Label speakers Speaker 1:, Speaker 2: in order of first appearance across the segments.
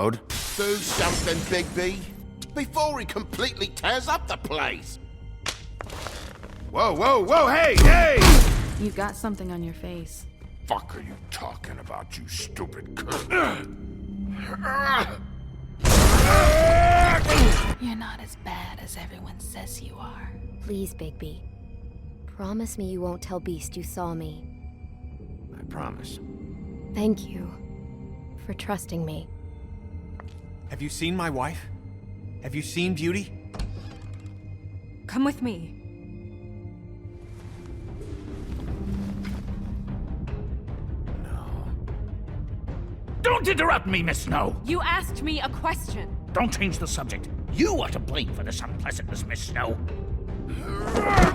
Speaker 1: road.
Speaker 2: Do something, Bigby, before he completely tears up the place.
Speaker 1: Whoa, whoa, whoa, hey, hey!
Speaker 3: You've got something on your face.
Speaker 2: Fuck are you talking about, you stupid cunt?
Speaker 3: You're not as bad as everyone says you are.
Speaker 4: Please, Bigby. Promise me you won't tell Beast you saw me.
Speaker 1: I promise.
Speaker 4: Thank you for trusting me.
Speaker 5: Have you seen my wife? Have you seen Beauty?
Speaker 6: Come with me.
Speaker 7: Don't interrupt me, Miss Snow!
Speaker 6: You asked me a question.
Speaker 7: Don't change the subject. You are to blame for this unpleasantness, Miss Snow.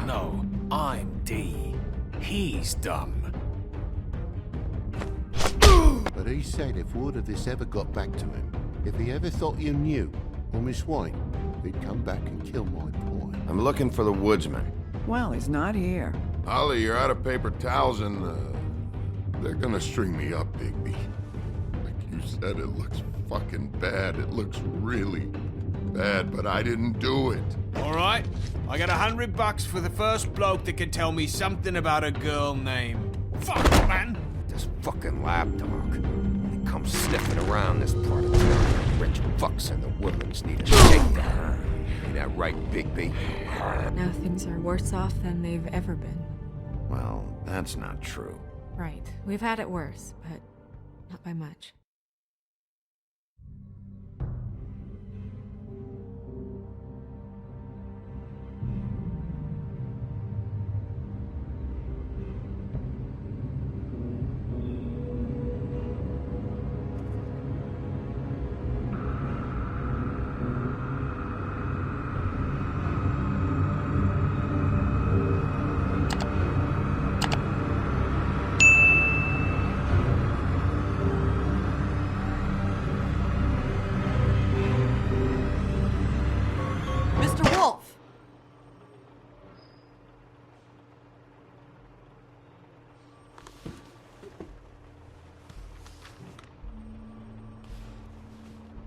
Speaker 5: No, I'm D. He's dumb.
Speaker 2: But he said if word of this ever got back to him, if he ever thought you knew, or Miss White, he'd come back and kill my boy.
Speaker 1: I'm looking for the woodsman.
Speaker 8: Well, he's not here.
Speaker 9: Holly, you're out of paper towels and, they're gonna string me up, Bigby. Like you said, it looks fucking bad. It looks really bad, but I didn't do it.
Speaker 5: All right, I got $100 for the first bloke that can tell me something about a girl named... Fuck, man!
Speaker 1: This fucking lapdog. He comes sniffing around this part of town. Rich fucks in the woodlands need a shakedown. Ain't that right, Bigby?
Speaker 6: Now things are worse off than they've ever been.
Speaker 1: Well, that's not true.
Speaker 6: Right. We've had it worse, but not by much.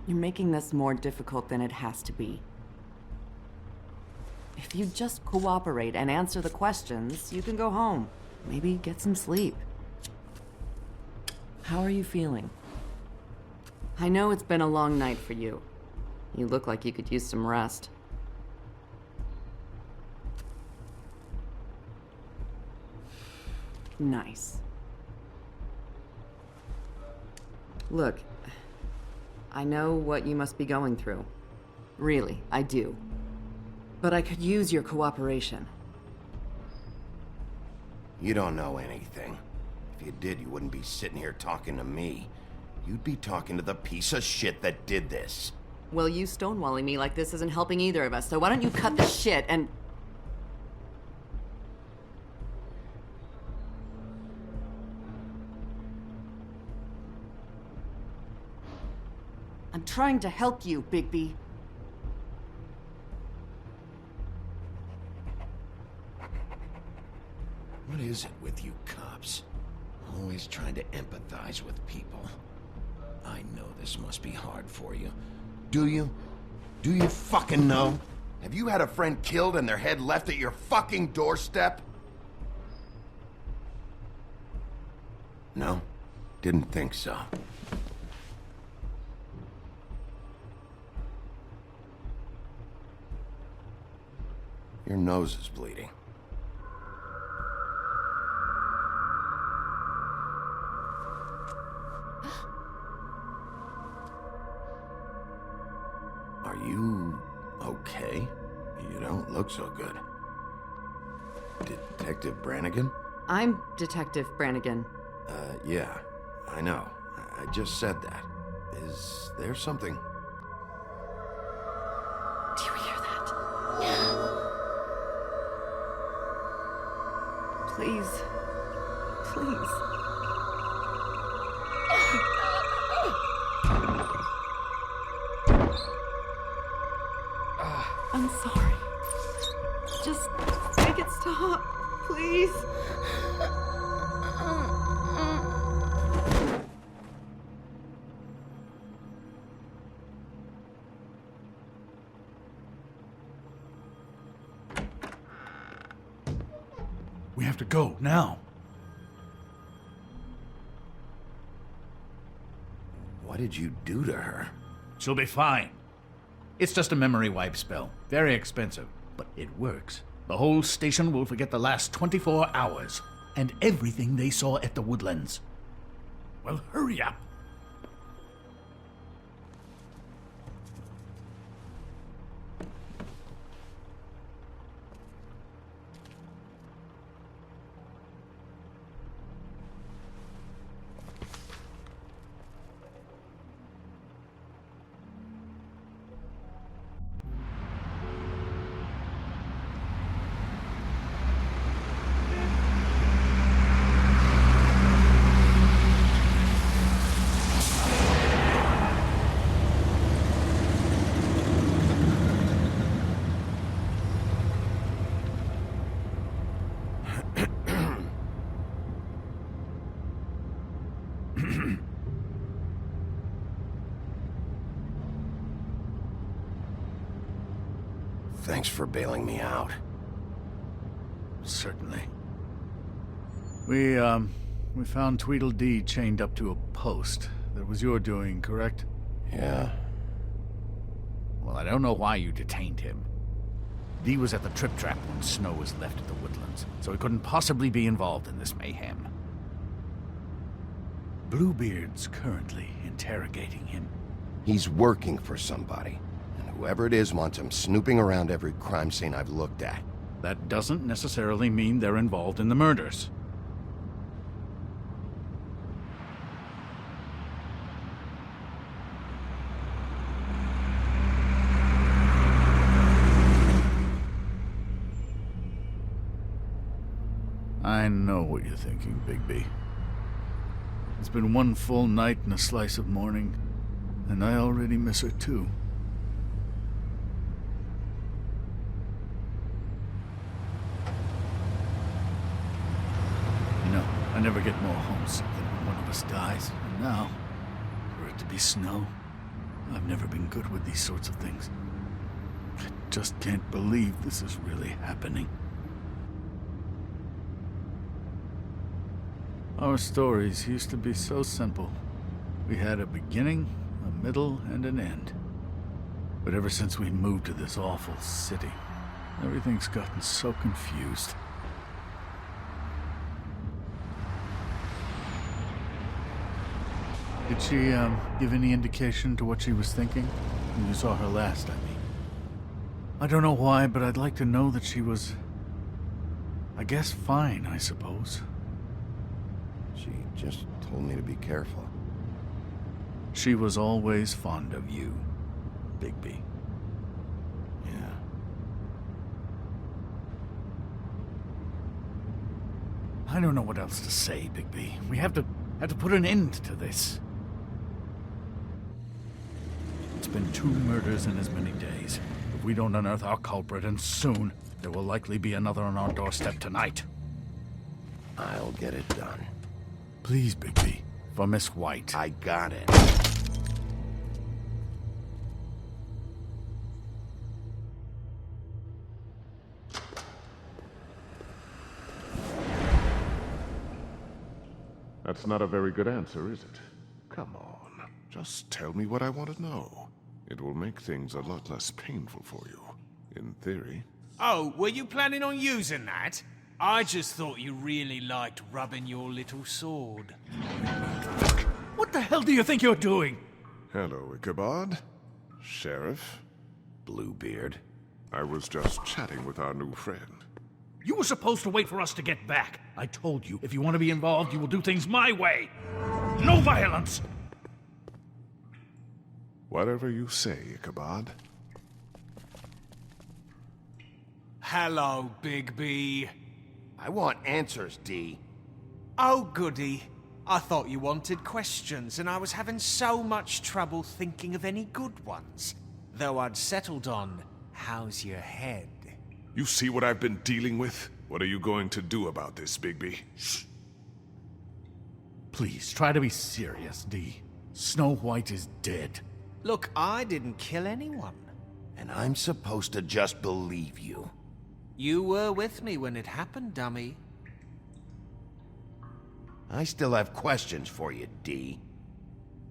Speaker 8: You're making this more difficult than it has to be. If you just cooperate and answer the questions, you can go home. Maybe get some sleep. How are you feeling? I know it's been a long night for you. You look like you could use some rest. Nice. Look, I know what you must be going through. Really, I do. But I could use your cooperation.
Speaker 1: You don't know anything. If you did, you wouldn't be sitting here talking to me. You'd be talking to the piece of shit that did this.
Speaker 8: Well, you stonewalling me like this isn't helping either of us, so why don't you cut the shit and... I'm trying to help you, Bigby.
Speaker 1: What is it with you cops? Always trying to empathize with people. I know this must be hard for you. Do you? Do you fucking know? Have you had a friend killed and their head left at your fucking doorstep? No? Didn't think so. Your nose is bleeding. Are you okay? You don't look so good. Detective Brannigan?
Speaker 8: I'm Detective Brannigan.
Speaker 1: Yeah, I know. I just said that. Is there something?
Speaker 8: Do you hear that? Please. Please. I'm sorry. Just make it stop, please.
Speaker 10: We have to go, now.
Speaker 1: What did you do to her?
Speaker 10: She'll be fine. It's just a memory wipe spell. Very expensive, but it works. The whole station will forget the last 24 hours, and everything they saw at the Woodlands. Well, hurry up.
Speaker 1: Thanks for bailing me out.
Speaker 10: Certainly. We found Tweedledee chained up to a post. That was your doing, correct?
Speaker 1: Yeah.
Speaker 10: Well, I don't know why you detained him. Dee was at the trip trap when Snow was left at the Woodlands, so he couldn't possibly be involved in this mayhem. Bluebeard's currently interrogating him.
Speaker 1: He's working for somebody. And whoever it is wants him snooping around every crime scene I've looked at.
Speaker 10: That doesn't necessarily mean they're involved in the murders. I know what you're thinking, Bigby. It's been one full night and a slice of morning, and I already miss her too. You know, I never get more homesick than when one of us dies. And now, for it to be Snow, I've never been good with these sorts of things. I just can't believe this is really happening. Our stories used to be so simple. We had a beginning, a middle, and an end. But ever since we moved to this awful city, everything's gotten so confused. Did she, give any indication to what she was thinking? When you saw her last, I mean. I don't know why, but I'd like to know that she was... I guess fine, I suppose.
Speaker 1: She just told me to be careful.
Speaker 10: She was always fond of you, Bigby.
Speaker 1: Yeah.
Speaker 10: I don't know what else to say, Bigby. We have to put an end to this. It's been 2 murders in as many days. If we don't unearth our culprit, and soon, there will likely be another on our doorstep tonight.
Speaker 1: I'll get it done.
Speaker 10: Please, Bigby. For Miss White.
Speaker 1: I got it.
Speaker 9: That's not a very good answer, is it? Come on. Just tell me what I want to know. It will make things a lot less painful for you. In theory.
Speaker 5: Oh, were you planning on using that? I just thought you really liked rubbing your little sword.
Speaker 10: What the hell do you think you're doing?
Speaker 9: Hello, Ichabod. Sheriff.
Speaker 1: Bluebeard.
Speaker 9: I was just chatting with our new friend.
Speaker 10: You were supposed to wait for us to get back. I told you, if you want to be involved, you will do things my way. No violence!
Speaker 9: Whatever you say, Ichabod.
Speaker 5: Hello, Bigby.
Speaker 1: I want answers, Dee.
Speaker 5: Oh, goody. I thought you wanted questions, and I was having so much trouble thinking of any good ones. Though I'd settled on, how's your head?
Speaker 9: You see what I've been dealing with? What are you going to do about this, Bigby?
Speaker 10: Shh. Please, try to be serious, Dee. Snow White is dead.
Speaker 5: Look, I didn't kill anyone.
Speaker 1: And I'm supposed to just believe you.
Speaker 5: You were with me when it happened, dummy.
Speaker 1: I still have questions for you, D.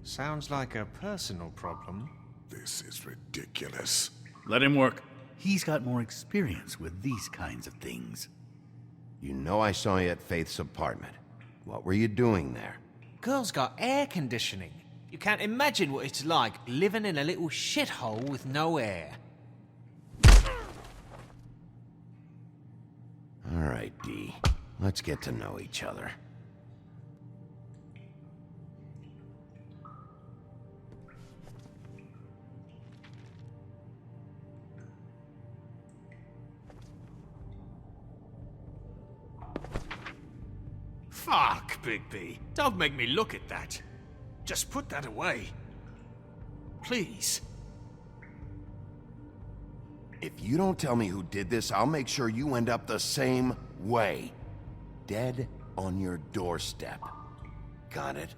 Speaker 5: Sounds like a personal problem.
Speaker 9: This is ridiculous.
Speaker 10: Let him work. He's got more experience with these kinds of things.
Speaker 1: You know I saw you at Faith's apartment. What were you doing there?
Speaker 5: Girl's got air conditioning. You can't imagine what it's like living in a little shithole with no air.
Speaker 1: All right, D. Let's get to know each other.
Speaker 5: Fuck, Bigby. Don't make me look at that. Just put that away. Please.
Speaker 1: If you don't tell me who did this, I'll make sure you end up the same way. Dead on your doorstep. Got it?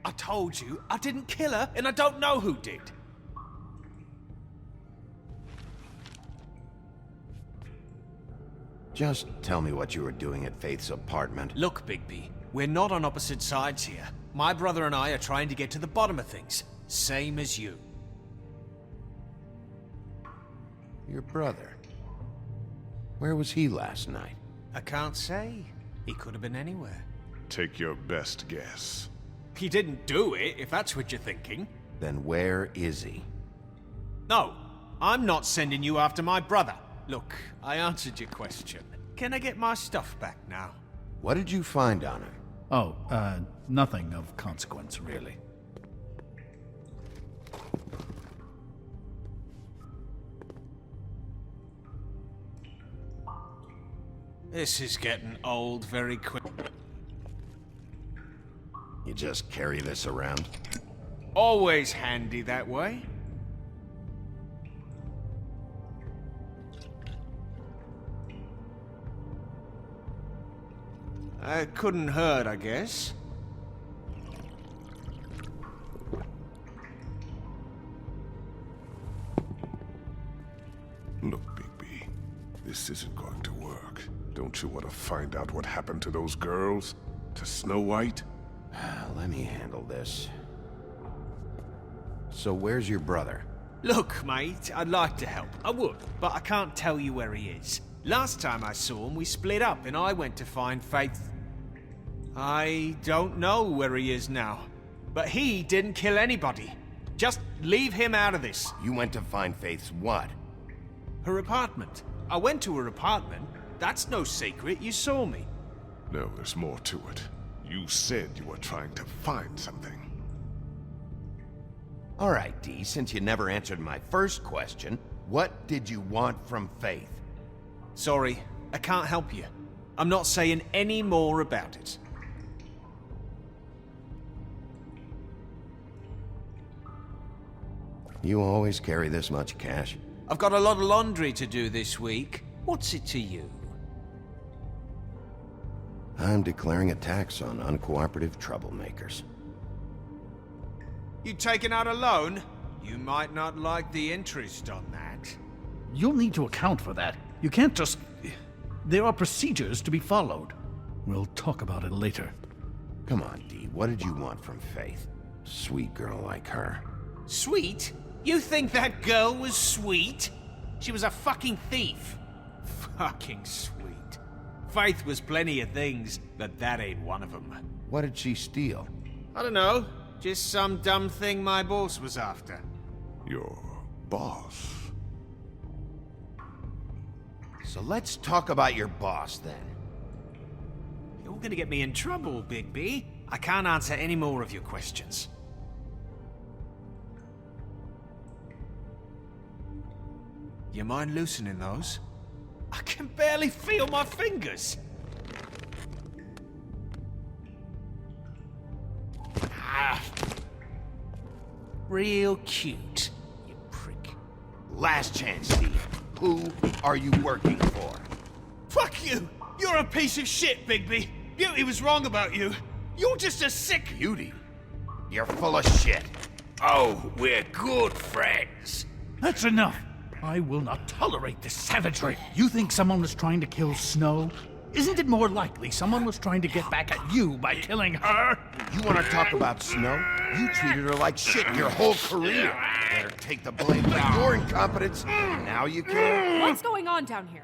Speaker 5: I told you, I didn't kill her, and I don't know who did.
Speaker 1: Just tell me what you were doing at Faith's apartment.
Speaker 5: Look, Bigby, we're not on opposite sides here. My brother and I are trying to get to the bottom of things. Same as you.
Speaker 1: Your brother. Where was he last night?
Speaker 5: I can't say. He could have been anywhere.
Speaker 9: Take your best guess.
Speaker 5: He didn't do it, if that's what you're thinking.
Speaker 1: Then where is he?
Speaker 5: No, I'm not sending you after my brother. Look, I answered your question. Can I get my stuff back now?
Speaker 1: What did you find on him?
Speaker 10: Oh, nothing of consequence, really.
Speaker 5: This is getting old very quick.
Speaker 1: You just carry this around?
Speaker 5: Always handy that way. It couldn't hurt, I guess.
Speaker 9: Look, Bigby, this isn't going to work. Don't you want to find out what happened to those girls? To Snow White?
Speaker 1: Let me handle this. So where's your brother?
Speaker 5: Look, mate, I'd like to help. I would, but I can't tell you where he is. Last time I saw him, we split up and I went to find Faith. I don't know where he is now, but he didn't kill anybody. Just leave him out of this.
Speaker 1: You went to find Faith's what?
Speaker 5: Her apartment. I went to her apartment. That's no secret. You saw me.
Speaker 9: No, there's more to it. You said you were trying to find something.
Speaker 1: All right, D, since you never answered my first question, what did you want from Faith?
Speaker 5: Sorry, I can't help you. I'm not saying any more about it.
Speaker 1: You always carry this much cash?
Speaker 5: I've got a lot of laundry to do this week. What's it to you?
Speaker 1: I'm declaring a tax on uncooperative troublemakers.
Speaker 5: You taking out a loan? You might not like the interest on that.
Speaker 10: You'll need to account for that. You can't just... There are procedures to be followed. We'll talk about it later.
Speaker 1: Come on, D, what did you want from Faith? Sweet girl like her.
Speaker 5: Sweet? You think that girl was sweet? She was a fucking thief. Fucking sweet. Faith was plenty of things, but that ain't one of them.
Speaker 1: What did she steal?
Speaker 5: I don't know. Just some dumb thing my boss was after.
Speaker 9: Your boss?
Speaker 1: So let's talk about your boss, then.
Speaker 5: You're gonna get me in trouble, Bigby. I can't answer any more of your questions. You mind loosening those? I can barely feel my fingers. Ah. Real cute, you prick.
Speaker 1: Last chance, D. Who are you working for?
Speaker 5: Fuck you! You're a piece of shit, Bigby. Beauty was wrong about you. You're just a sick...
Speaker 1: Beauty? You're full of shit.
Speaker 7: Oh, we're good friends.
Speaker 10: That's enough. I will not tolerate this savagery. You think someone was trying to kill Snow? Isn't it more likely someone was trying to get back at you by killing her?
Speaker 1: You want to talk about Snow? You treated her like shit your whole career. Let her take the blame for your incompetence. Now you care?
Speaker 6: What's going on down here?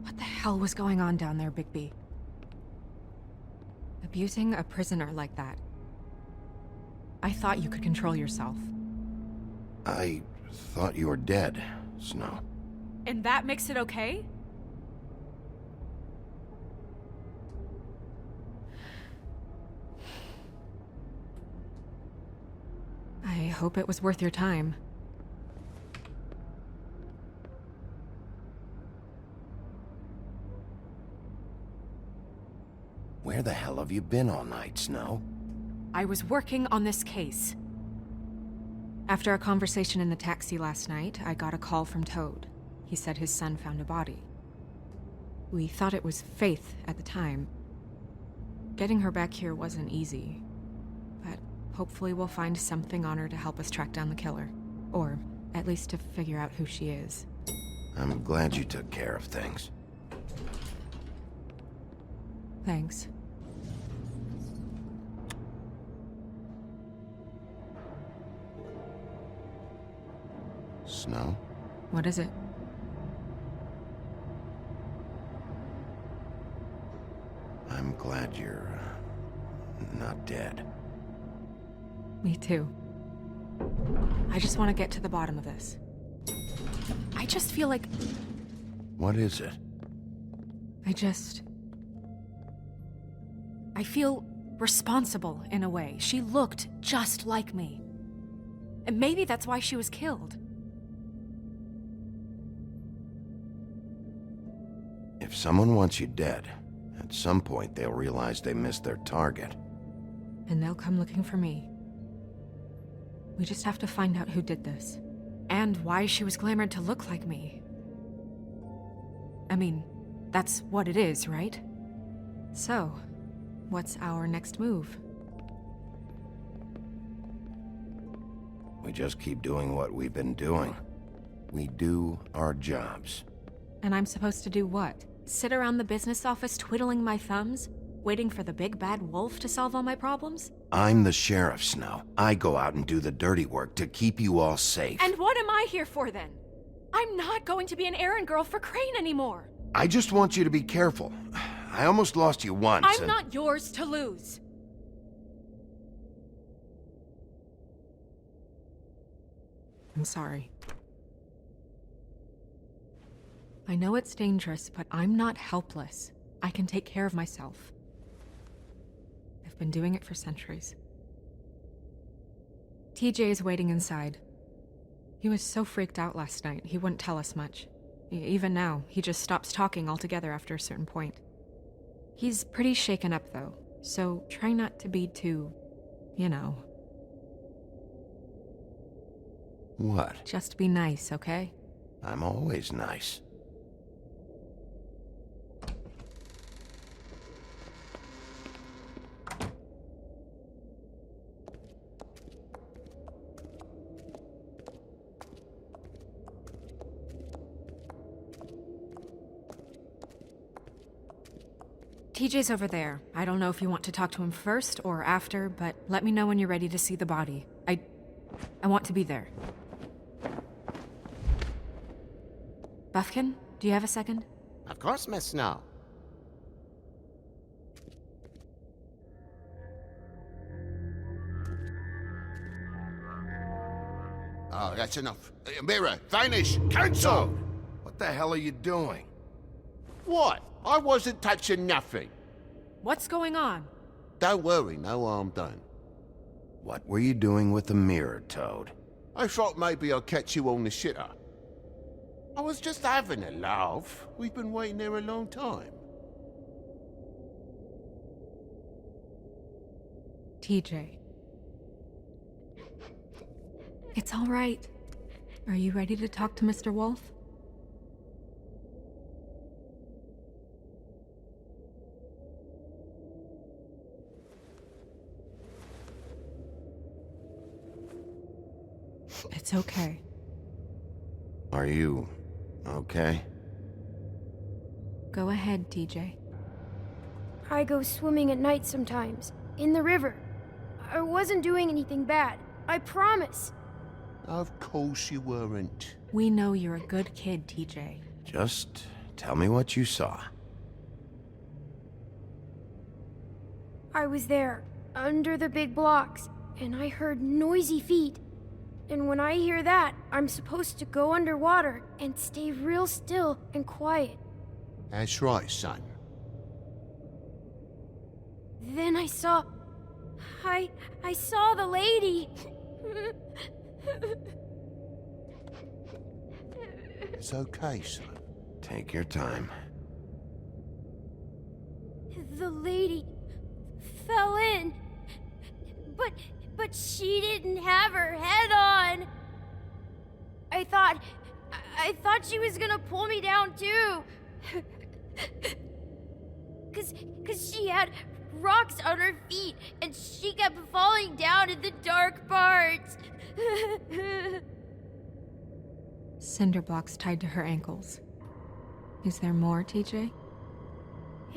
Speaker 6: What the hell was going on down there, Bigby? Abusing a prisoner like that. I thought you could control yourself.
Speaker 1: I thought you were dead, Snow.
Speaker 6: And that makes it okay? I hope it was worth your time.
Speaker 1: Where the hell have you been all night, Snow?
Speaker 6: I was working on this case. After a conversation in the taxi last night, I got a call from Toad. He said his son found a body. We thought it was Faith at the time. Getting her back here wasn't easy, but hopefully we'll find something on her to help us track down the killer. Or at least to figure out who she is.
Speaker 1: I'm glad you took care of things.
Speaker 6: Thanks.
Speaker 1: Snow?
Speaker 6: What is it?
Speaker 1: I'm glad you're not dead.
Speaker 6: Me too. I just want to get to the bottom of this. I just feel like
Speaker 1: What is it?
Speaker 6: I feel responsible in a way. She looked just like me. And maybe that's why she was killed.
Speaker 1: If someone wants you dead, at some point they'll realize they missed their target.
Speaker 6: And they'll come looking for me. We just have to find out who did this. And why she was glamored to look like me. I mean, that's what it is, right? So, what's our next move?
Speaker 1: We just keep doing what we've been doing. We do our jobs.
Speaker 6: And I'm supposed to do what? Sit around the business office twiddling my thumbs? Waiting for the big bad wolf to solve all my problems?
Speaker 1: I'm the sheriff, Snow. I go out and do the dirty work to keep you all safe.
Speaker 6: And what am I here for then? I'm not going to be an errand girl for Crane anymore.
Speaker 1: I just want you to be careful. I almost lost you once.
Speaker 6: I'm not yours to lose. I'm sorry. I know it's dangerous, but I'm not helpless. I can take care of myself. I've been doing it for centuries. TJ is waiting inside. He was so freaked out last night, he wouldn't tell us much. Even now, he just stops talking altogether after a certain point. He's pretty shaken up, though, so try not to be too, you know.
Speaker 1: What?
Speaker 6: Just be nice, okay?
Speaker 1: I'm always nice.
Speaker 6: TJ's over there. I don't know if you want to talk to him first or after, but let me know when you're ready to see the body. I want to be there. Buffkin, do you have a second?
Speaker 2: Of course, Miss Snow. Oh, that's enough. Mirror, vanish, cancel!
Speaker 1: What the hell are you doing?
Speaker 2: What? I wasn't touching nothing.
Speaker 6: What's going on?
Speaker 2: Don't worry, no harm done.
Speaker 1: What were you doing with the mirror, Toad?
Speaker 2: I thought maybe I'd catch you on the shitter. I was just having a laugh. We've been waiting there a long time.
Speaker 6: TJ. It's all right. Are you ready to talk to Mr. Wolf? It's okay.
Speaker 1: Are you okay?
Speaker 6: Go ahead, TJ.
Speaker 11: I go swimming at night sometimes, in the river. I wasn't doing anything bad. I promise.
Speaker 2: Of course you weren't.
Speaker 6: We know you're a good kid, TJ.
Speaker 1: Just tell me what you saw.
Speaker 11: I was there, under the big blocks, and I heard noisy feet. And when I hear that, I'm supposed to go underwater and stay real still and quiet.
Speaker 2: That's right, son.
Speaker 11: Then I saw the lady.
Speaker 2: It's okay, son.
Speaker 1: Take your time.
Speaker 11: The lady fell in. But she didn't have her head on. I thought she was gonna pull me down too. Cause she had rocks on her feet and she kept falling down in the dark parts.
Speaker 6: Cinder blocks tied to her ankles. Is there more, TJ?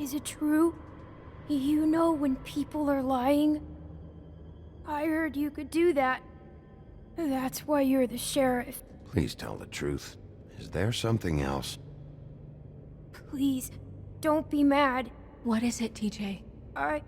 Speaker 11: Is it true? You know when people are lying? I heard you could do that. That's why you're the sheriff.
Speaker 1: Please tell the truth. Is there something else?
Speaker 11: Please, don't be mad.
Speaker 6: What is it, TJ?
Speaker 11: I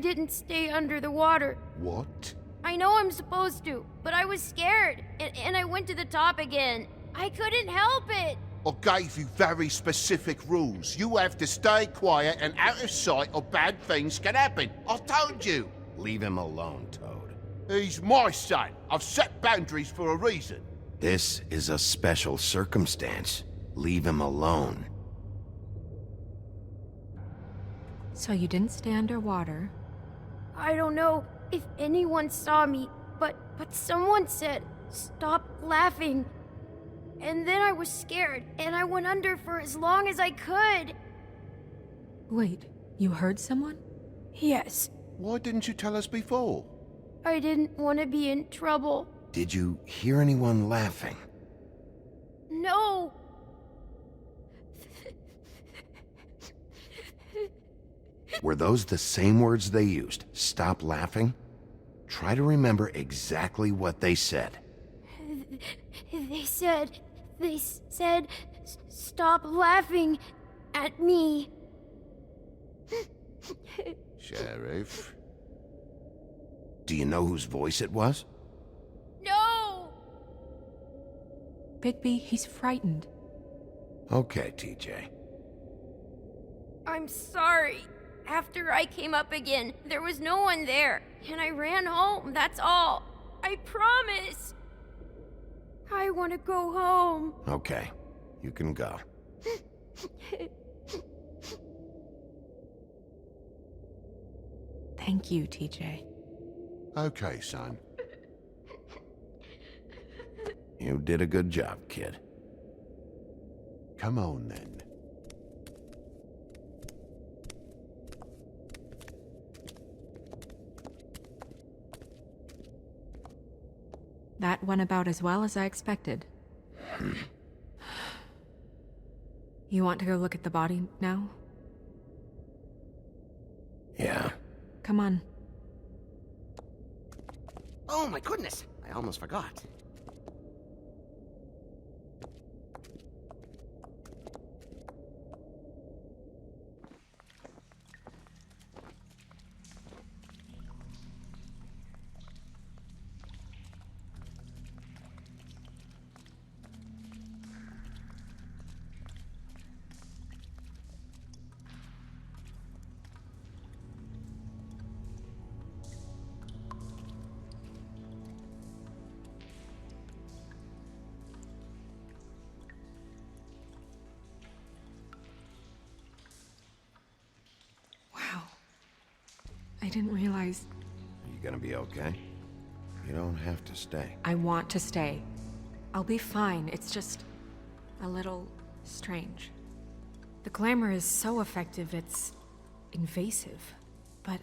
Speaker 11: didn't stay under the water.
Speaker 2: What?
Speaker 11: I know I'm supposed to, but I was scared, and I went to the top again. I couldn't help it.
Speaker 2: I gave you very specific rules. You have to stay quiet and out of sight or bad things can happen. I told you.
Speaker 1: Leave him alone, Toad.
Speaker 2: He's my son. I've set boundaries for a reason.
Speaker 1: This is a special circumstance. Leave him alone.
Speaker 6: So you didn't stay underwater.
Speaker 11: I don't know if anyone saw me, but someone said, "Stop laughing." And then I was scared, and I went under for as long as I could.
Speaker 6: Wait, you heard someone?
Speaker 11: Yes.
Speaker 2: Why didn't you tell us before?
Speaker 11: I didn't want to be in trouble.
Speaker 1: Did you hear anyone laughing?
Speaker 11: No.
Speaker 1: Were those the same words they used? Stop laughing? Try to remember exactly what they said.
Speaker 11: They said, "Stop laughing at me."
Speaker 2: Sheriff?
Speaker 1: Do you know whose voice it was?
Speaker 11: No!
Speaker 6: Bigby, he's frightened.
Speaker 1: Okay, TJ.
Speaker 11: I'm sorry. After I came up again, there was no one there, and I ran home, that's all. I promise. I want to go home.
Speaker 1: Okay, you can go.
Speaker 6: Thank you, TJ.
Speaker 2: Okay, son.
Speaker 1: You did a good job, kid.
Speaker 2: Come on, then.
Speaker 6: That went about as well as I expected. You want to go look at the body now? Come on.
Speaker 7: Oh my goodness, I almost forgot.
Speaker 6: Wow. I didn't realize...
Speaker 1: Are you gonna be okay? You don't have to stay.
Speaker 6: I want to stay. I'll be fine. It's just... a little... strange. The glamour is so effective, it's... invasive. But...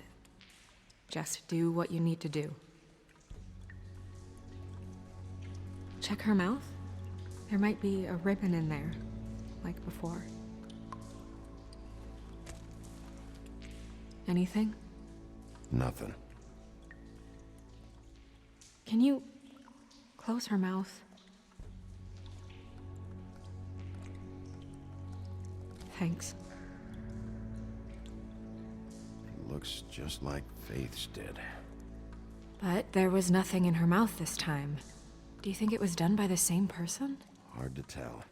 Speaker 6: just do what you need to do. Check her mouth? There might be a ribbon in there, like before. Anything?
Speaker 1: Nothing.
Speaker 6: Can you close her mouth? Thanks.
Speaker 1: It looks just like Faith's did.
Speaker 6: But there was nothing in her mouth this time. Do you think it was done by the same person?
Speaker 1: Hard to tell.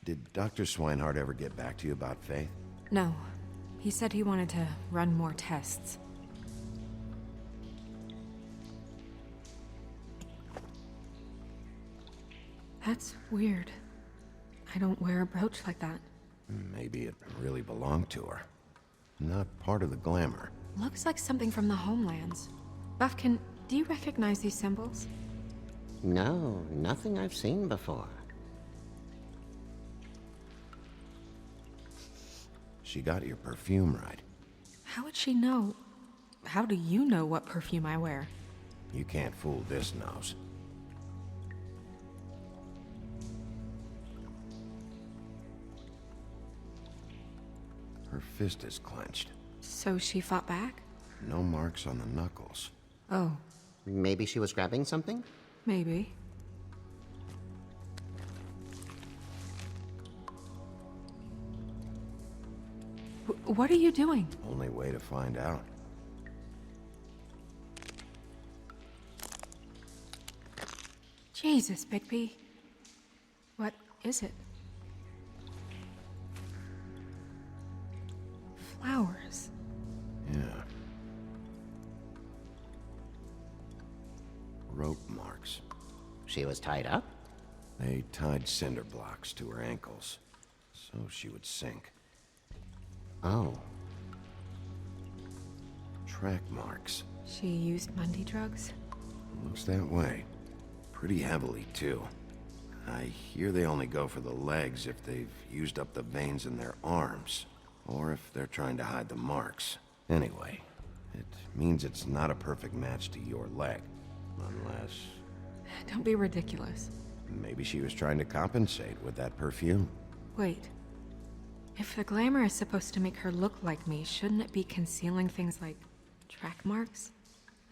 Speaker 1: Did Dr. Swinehart ever get back to you about Faith?
Speaker 6: No. He said he wanted to run more tests. That's weird. I don't wear a brooch like that.
Speaker 1: Maybe it really belonged to her. Not part of the glamour.
Speaker 6: Looks like something from the homelands. Buffkin, do you recognize these symbols?
Speaker 7: No, nothing I've seen before.
Speaker 1: She got your perfume right.
Speaker 6: How would she know? How do you know what perfume I wear?
Speaker 1: You can't fool this nose. Her fist is clenched.
Speaker 6: So she fought back?
Speaker 1: No marks on the knuckles.
Speaker 6: Oh.
Speaker 7: Maybe she was grabbing something?
Speaker 6: Maybe. What are you doing?
Speaker 1: Only way to find out.
Speaker 6: Jesus, Bigby. What is it? Flowers.
Speaker 1: Yeah. Rope marks.
Speaker 7: She was tied up?
Speaker 1: They tied cinder blocks to her ankles, so she would sink.
Speaker 7: Oh.
Speaker 1: Track marks.
Speaker 6: She used Mundy drugs?
Speaker 1: Looks that way. Pretty heavily, too. I hear they only go for the legs if they've used up the veins in their arms, or if they're trying to hide the marks. Anyway, it means it's not a perfect match to your leg, unless...
Speaker 6: Don't be ridiculous.
Speaker 1: Maybe she was trying to compensate with that perfume.
Speaker 6: Wait. If the glamour is supposed to make her look like me, shouldn't it be concealing things like track marks?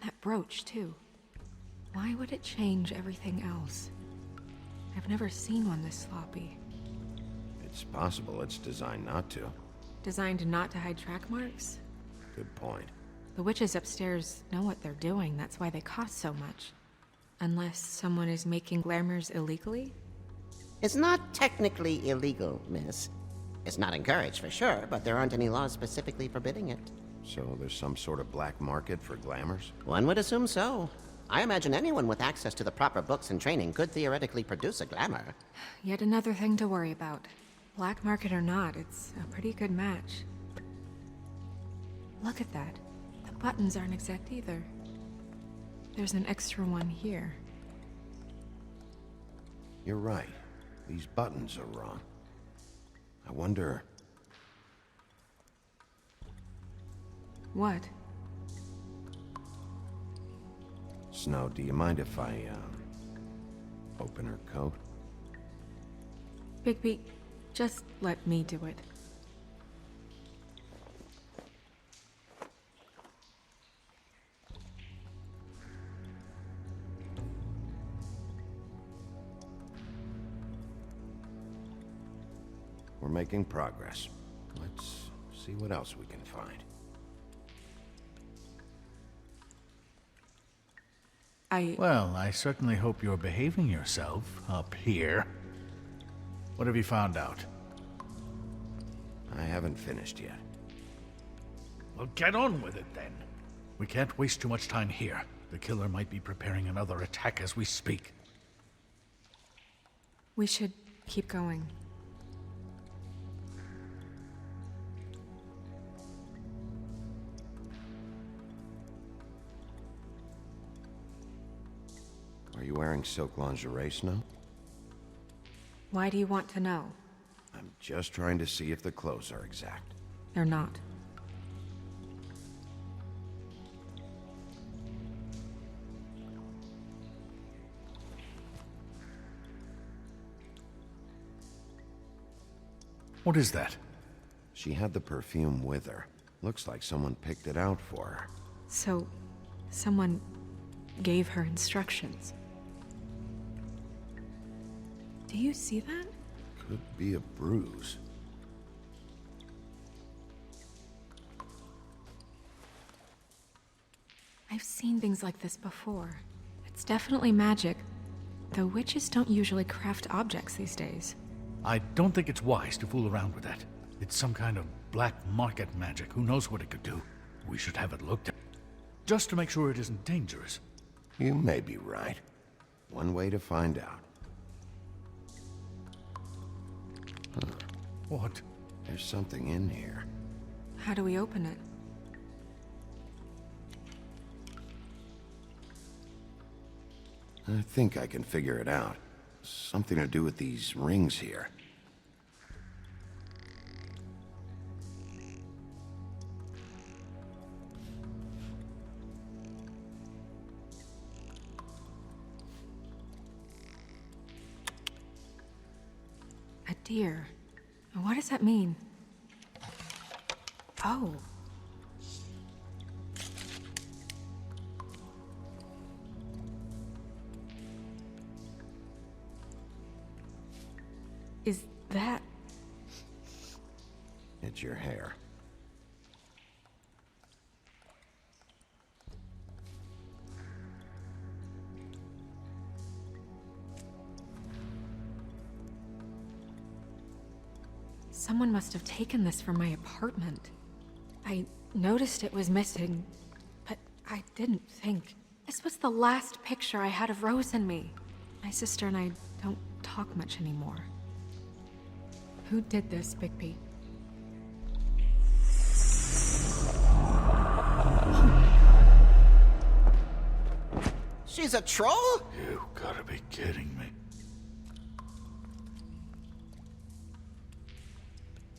Speaker 6: That brooch, too. Why would it change everything else? I've never seen one this sloppy.
Speaker 1: It's possible it's designed not to.
Speaker 6: Designed not to hide track marks?
Speaker 1: Good point.
Speaker 6: The witches upstairs know what they're doing, that's why they cost so much. Unless someone is making glamours illegally?
Speaker 7: It's not technically illegal, miss. It's not encouraged for sure, but there aren't any laws specifically forbidding it.
Speaker 1: So there's some sort of black market for glamours?
Speaker 7: One would assume so. I imagine anyone with access to the proper books and training could theoretically produce a glamour.
Speaker 6: Yet another thing to worry about. Black market or not, it's a pretty good match. Look at that. The buttons aren't exact either. There's an extra one here.
Speaker 1: You're right. These buttons are wrong. I wonder...
Speaker 6: What?
Speaker 1: Snow, do you mind if I, open her coat?
Speaker 6: Bigby, just let me do it.
Speaker 1: making progress. Let's see what else we can find.
Speaker 10: Well, I certainly hope you're behaving yourself up here. What have you found out?
Speaker 1: I haven't finished yet.
Speaker 10: Well, get on with it then. We can't waste too much time here. The killer might be preparing another attack as we speak.
Speaker 6: We should keep going.
Speaker 1: Are you wearing silk lingerie, Snow?
Speaker 6: Why do you want to know?
Speaker 1: I'm just trying to see if the clothes are exact.
Speaker 6: They're not.
Speaker 10: What is that?
Speaker 1: She had the perfume with her. Looks like someone picked it out for her.
Speaker 6: So, someone gave her instructions. Do you see that?
Speaker 1: Could be a bruise.
Speaker 6: I've seen things like this before. It's definitely magic, though witches don't usually craft objects these days.
Speaker 10: I don't think it's wise to fool around with that. It's some kind of black market magic. Who knows what it could do? We should have it looked at, just to make sure it isn't dangerous.
Speaker 1: You may be right. One way to find out. Huh.
Speaker 10: What?
Speaker 1: There's something in here.
Speaker 6: How do we open it?
Speaker 1: I think I can figure it out. Something to do with these rings here.
Speaker 6: A deer. What does that mean? Oh. Is that...
Speaker 1: It's your hair.
Speaker 6: Someone must have taken this from my apartment. I noticed it was missing, but I didn't think. This was the last picture I had of Rose and me. My sister and I don't talk much anymore. Who did this, Bigby?
Speaker 7: She's a troll?
Speaker 10: You gotta be kidding me.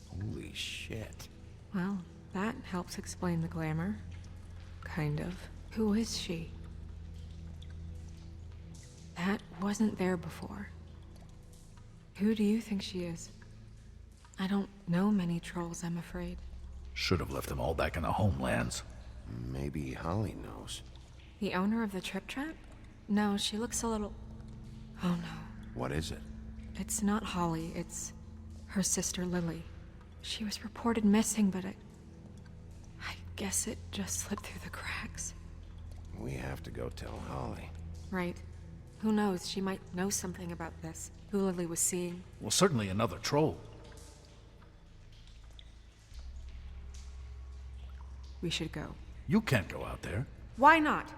Speaker 1: Holy shit.
Speaker 6: Well, that helps explain the glamour. Kind of. Who is she? That wasn't there before. Who do you think she is? I don't know many trolls, I'm afraid.
Speaker 10: Should have left them all back in the homelands.
Speaker 1: Maybe Holly knows.
Speaker 6: The owner of the Trip Trap? No, she looks a little... Oh no.
Speaker 1: What is it?
Speaker 6: It's not Holly, it's her sister Lily. She was reported missing, but I guess it just slipped through the cracks.
Speaker 1: We have to go tell Holly.
Speaker 6: Right. Who knows, she might know something about this. Who Lily was seeing.
Speaker 10: Well, certainly another troll.
Speaker 6: We should go.
Speaker 10: You can't go out there.
Speaker 6: Why not?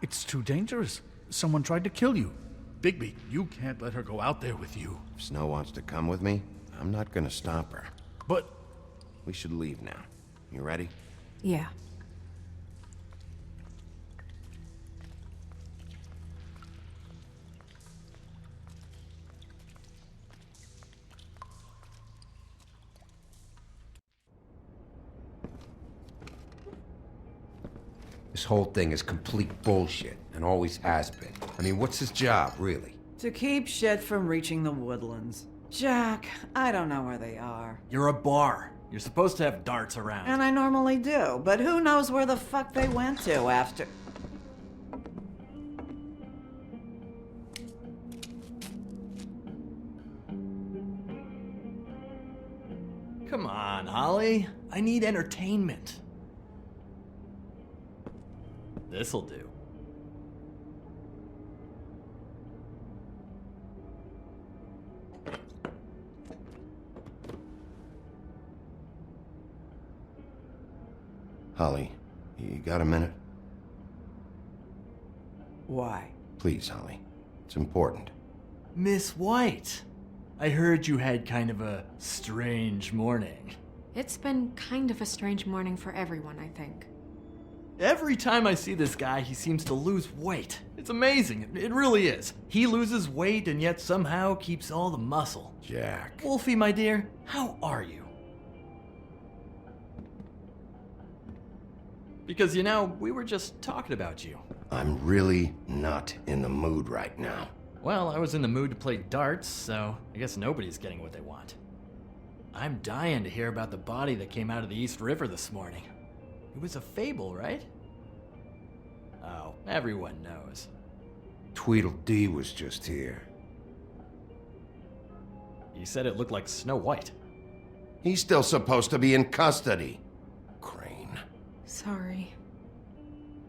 Speaker 10: It's too dangerous. Someone tried to kill you. Bigby, you can't let her go out there with you.
Speaker 1: If Snow wants to come with me, I'm not gonna stop her.
Speaker 10: But...
Speaker 1: We should leave now. You ready?
Speaker 6: Yeah.
Speaker 12: This whole thing is complete bullshit, and always has been. I mean, what's his job, really?
Speaker 13: To keep shit from reaching the woodlands. Jack, I don't know where they are.
Speaker 14: You're a bar. You're supposed to have darts around.
Speaker 13: And I normally do, but who knows where the fuck they went to after...
Speaker 14: Come on, Holly. I need entertainment. This'll do.
Speaker 1: Holly, you got a minute?
Speaker 13: Why?
Speaker 1: Please, Holly. It's important.
Speaker 14: Miss White, I heard you had kind of a strange morning.
Speaker 6: It's been kind of a strange morning for everyone, I think.
Speaker 14: Every time I see this guy, he seems to lose weight. It's amazing. It really is. He loses weight and yet somehow keeps all the muscle.
Speaker 1: Jack.
Speaker 14: Wolfie, my dear, how are you? Because, you know, we were just talking about you.
Speaker 1: I'm really not in the mood right now.
Speaker 14: Well, I was in the mood to play darts, so I guess nobody's getting what they want. I'm dying to hear about the body that came out of the East River this morning. It was a fable, right? Oh, everyone knows.
Speaker 12: Tweedledee was just here.
Speaker 14: He said it looked like Snow White.
Speaker 1: He's still supposed to be in custody.
Speaker 6: Sorry.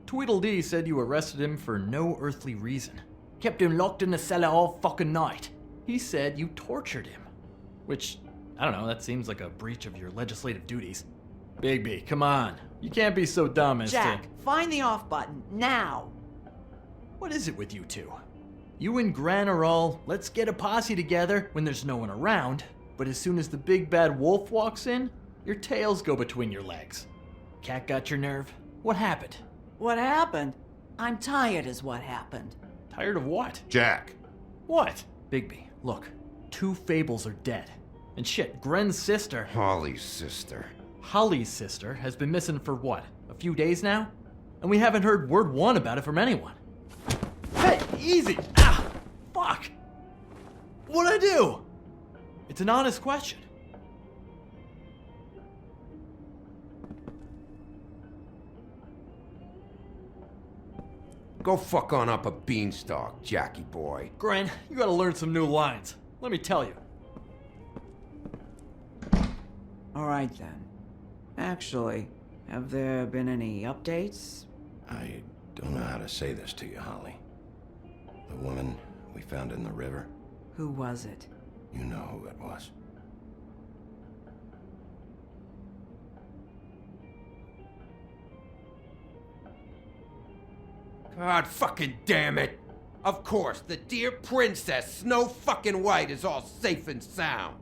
Speaker 14: Tweedledee said you arrested him for no earthly reason. Kept him locked in the cellar all fucking night. He said you tortured him. Which, I don't know, that seems like a breach of your legislative duties. Bigby, come on. You can't be so dumb as
Speaker 13: Jack, find the off button, now!
Speaker 14: What is it with you two? You and Gran are all, let's get a posse together when there's no one around, but as soon as the big bad wolf walks in, your tails go between your legs. Cat got your nerve? What happened?
Speaker 13: What happened? I'm tired is what happened.
Speaker 14: Tired of what?
Speaker 1: Jack.
Speaker 14: What? Bigby, look. 2 fables are dead. And shit, Gren's sister...
Speaker 12: Holly's sister.
Speaker 14: Holly's sister has been missing for what? A few days now? And we haven't heard word one about it from anyone. Hey, easy! Ah! Fuck! What'd I do? It's an honest question.
Speaker 12: Go fuck on up a beanstalk, Jackie boy.
Speaker 14: Gren, you gotta learn some new lines. Let me tell you.
Speaker 13: All right then. Actually, have there been any updates?
Speaker 1: I don't know how to say this to you, Holly. The woman we found in the river.
Speaker 13: Who was it?
Speaker 1: You know who it was.
Speaker 12: God fucking damn it! Of course, the dear princess, Snow fucking White, is all safe and sound.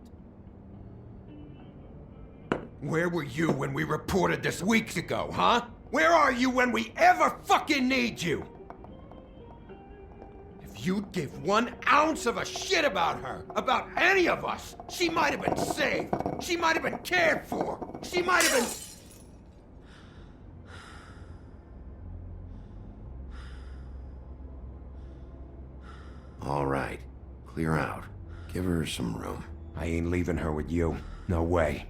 Speaker 12: Where were you when we reported this weeks ago, huh? Where are you when we ever fucking need you? If you'd give 1 ounce of a shit about her, about any of us, she might have been saved. She might have been cared for. She might have been...
Speaker 1: All right. Clear out. Give her some room.
Speaker 12: I ain't leaving her with you. No way.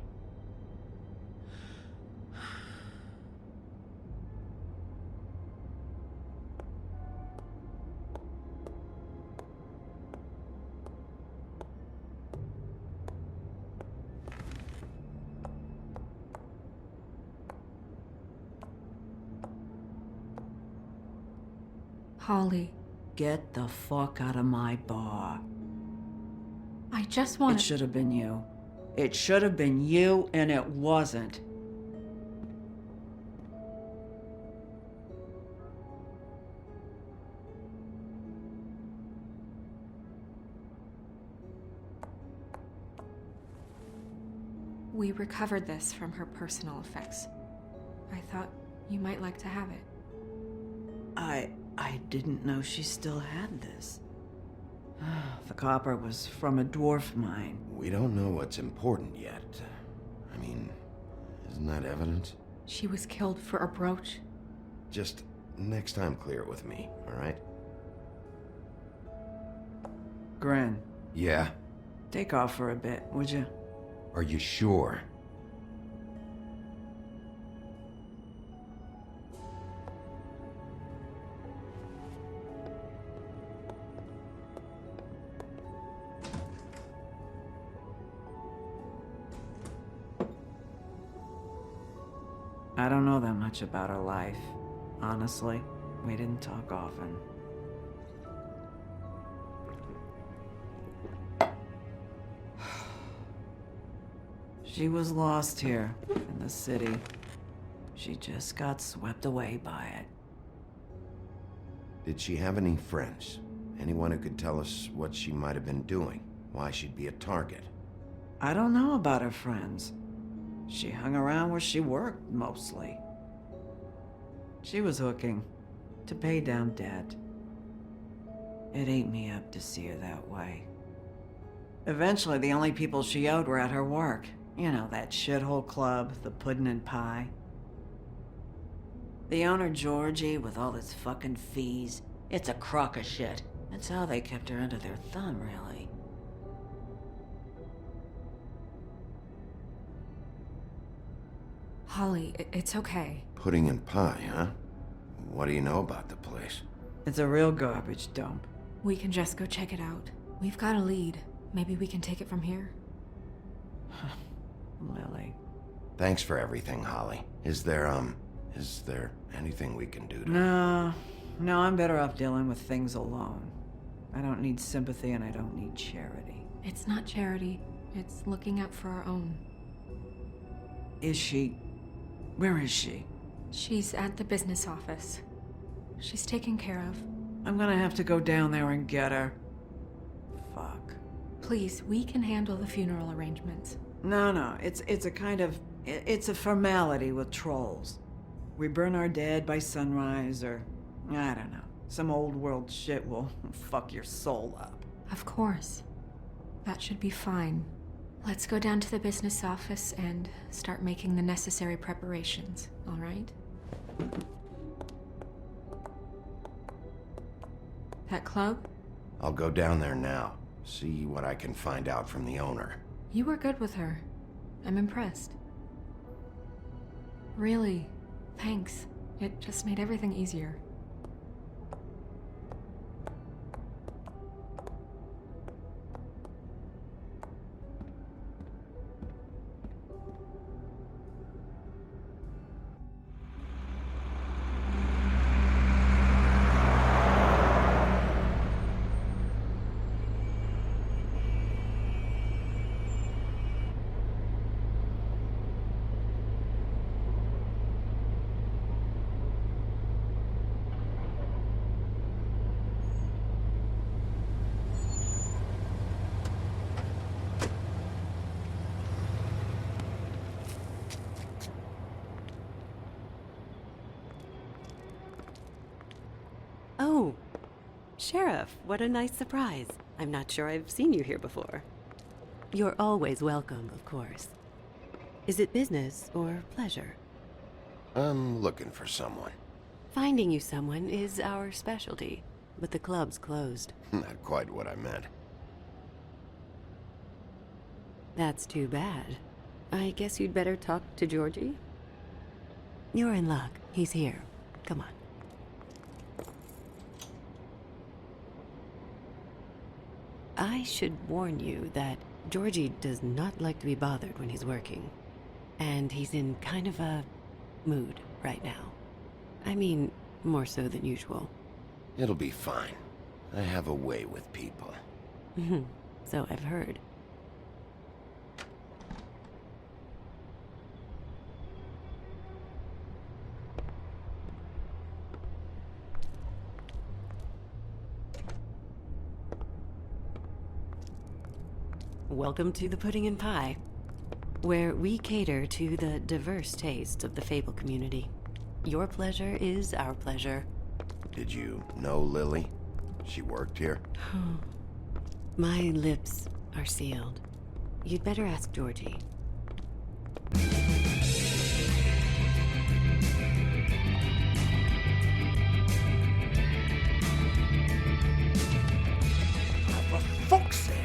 Speaker 6: Holly.
Speaker 13: Get the fuck out of my bar.
Speaker 6: I just want
Speaker 13: It should have been you. It should have been you, and it wasn't.
Speaker 6: We recovered this from her personal effects. I thought you might like to have it.
Speaker 13: I didn't know she still had this. The copper was from a dwarf mine.
Speaker 1: We don't know what's important yet. I mean, isn't that evidence?
Speaker 6: She was killed for a brooch.
Speaker 1: Just next time clear it with me, all right?
Speaker 13: Gren,
Speaker 12: Yeah?
Speaker 13: take off for a bit, would you?
Speaker 12: Are you sure?
Speaker 13: I don't know that much about her life. Honestly, we didn't talk often. She was lost here, in the city. She just got swept away by it.
Speaker 1: Did she have any friends? Anyone who could tell us what she might have been doing? Why she'd be a target?
Speaker 13: I don't know about her friends. She hung around where she worked, mostly. She was hooking to pay down debt. It ate me up to see her that way. Eventually, the only people she owed were at her work. You know, that shithole club, the Puddin' and Pie. The owner, Georgie, with all his fucking fees, it's a crock of shit. That's how they kept her under their thumb, really.
Speaker 6: Holly, it's okay.
Speaker 1: Pudding and pie, huh? What do you know about the place?
Speaker 13: It's a real garbage dump.
Speaker 6: We can just go check it out. We've got a lead. Maybe we can take it from here.
Speaker 13: Lily.
Speaker 1: Thanks for everything, Holly. Is there anything we can do to...
Speaker 13: No, I'm better off dealing with things alone. I don't need sympathy and I don't need charity.
Speaker 6: It's not charity. It's looking out for our own.
Speaker 13: Is she... Where is she?
Speaker 6: She's at the business office. She's taken care of.
Speaker 13: I'm gonna have to go down there and get her. Fuck.
Speaker 6: Please, we can handle the funeral arrangements.
Speaker 13: No, it's a kind of... It's a formality with trolls. We burn our dead by sunrise, or... I don't know. Some old world shit will fuck your soul up.
Speaker 6: Of course. That should be fine. Let's go down to the business office and start making the necessary preparations, all right? That club?
Speaker 1: I'll go down there now. See what I can find out from the owner.
Speaker 6: You were good with her. I'm impressed. Really, thanks. It just made everything easier.
Speaker 15: Oh, Sheriff, what a nice surprise. I'm not sure I've seen you here before. You're always welcome, of course. Is it business or pleasure?
Speaker 1: I'm looking for someone.
Speaker 15: Finding you someone is our specialty, but the club's closed.
Speaker 1: Not quite what I meant.
Speaker 15: That's too bad. I guess you'd better talk to Georgie? You're in luck. He's here. Come on. I should warn you that Georgie does not like to be bothered when he's working. And he's in kind of a mood right now. I mean, more so than usual.
Speaker 1: It'll be fine. I have a way with people.
Speaker 15: So I've heard. Welcome to the Pudding and Pie, where we cater to the diverse tastes of the Fable community. Your pleasure is our pleasure.
Speaker 1: Did you know Lily? She worked here?
Speaker 15: My lips are sealed. You'd better ask Georgie.
Speaker 10: For fuck's sake!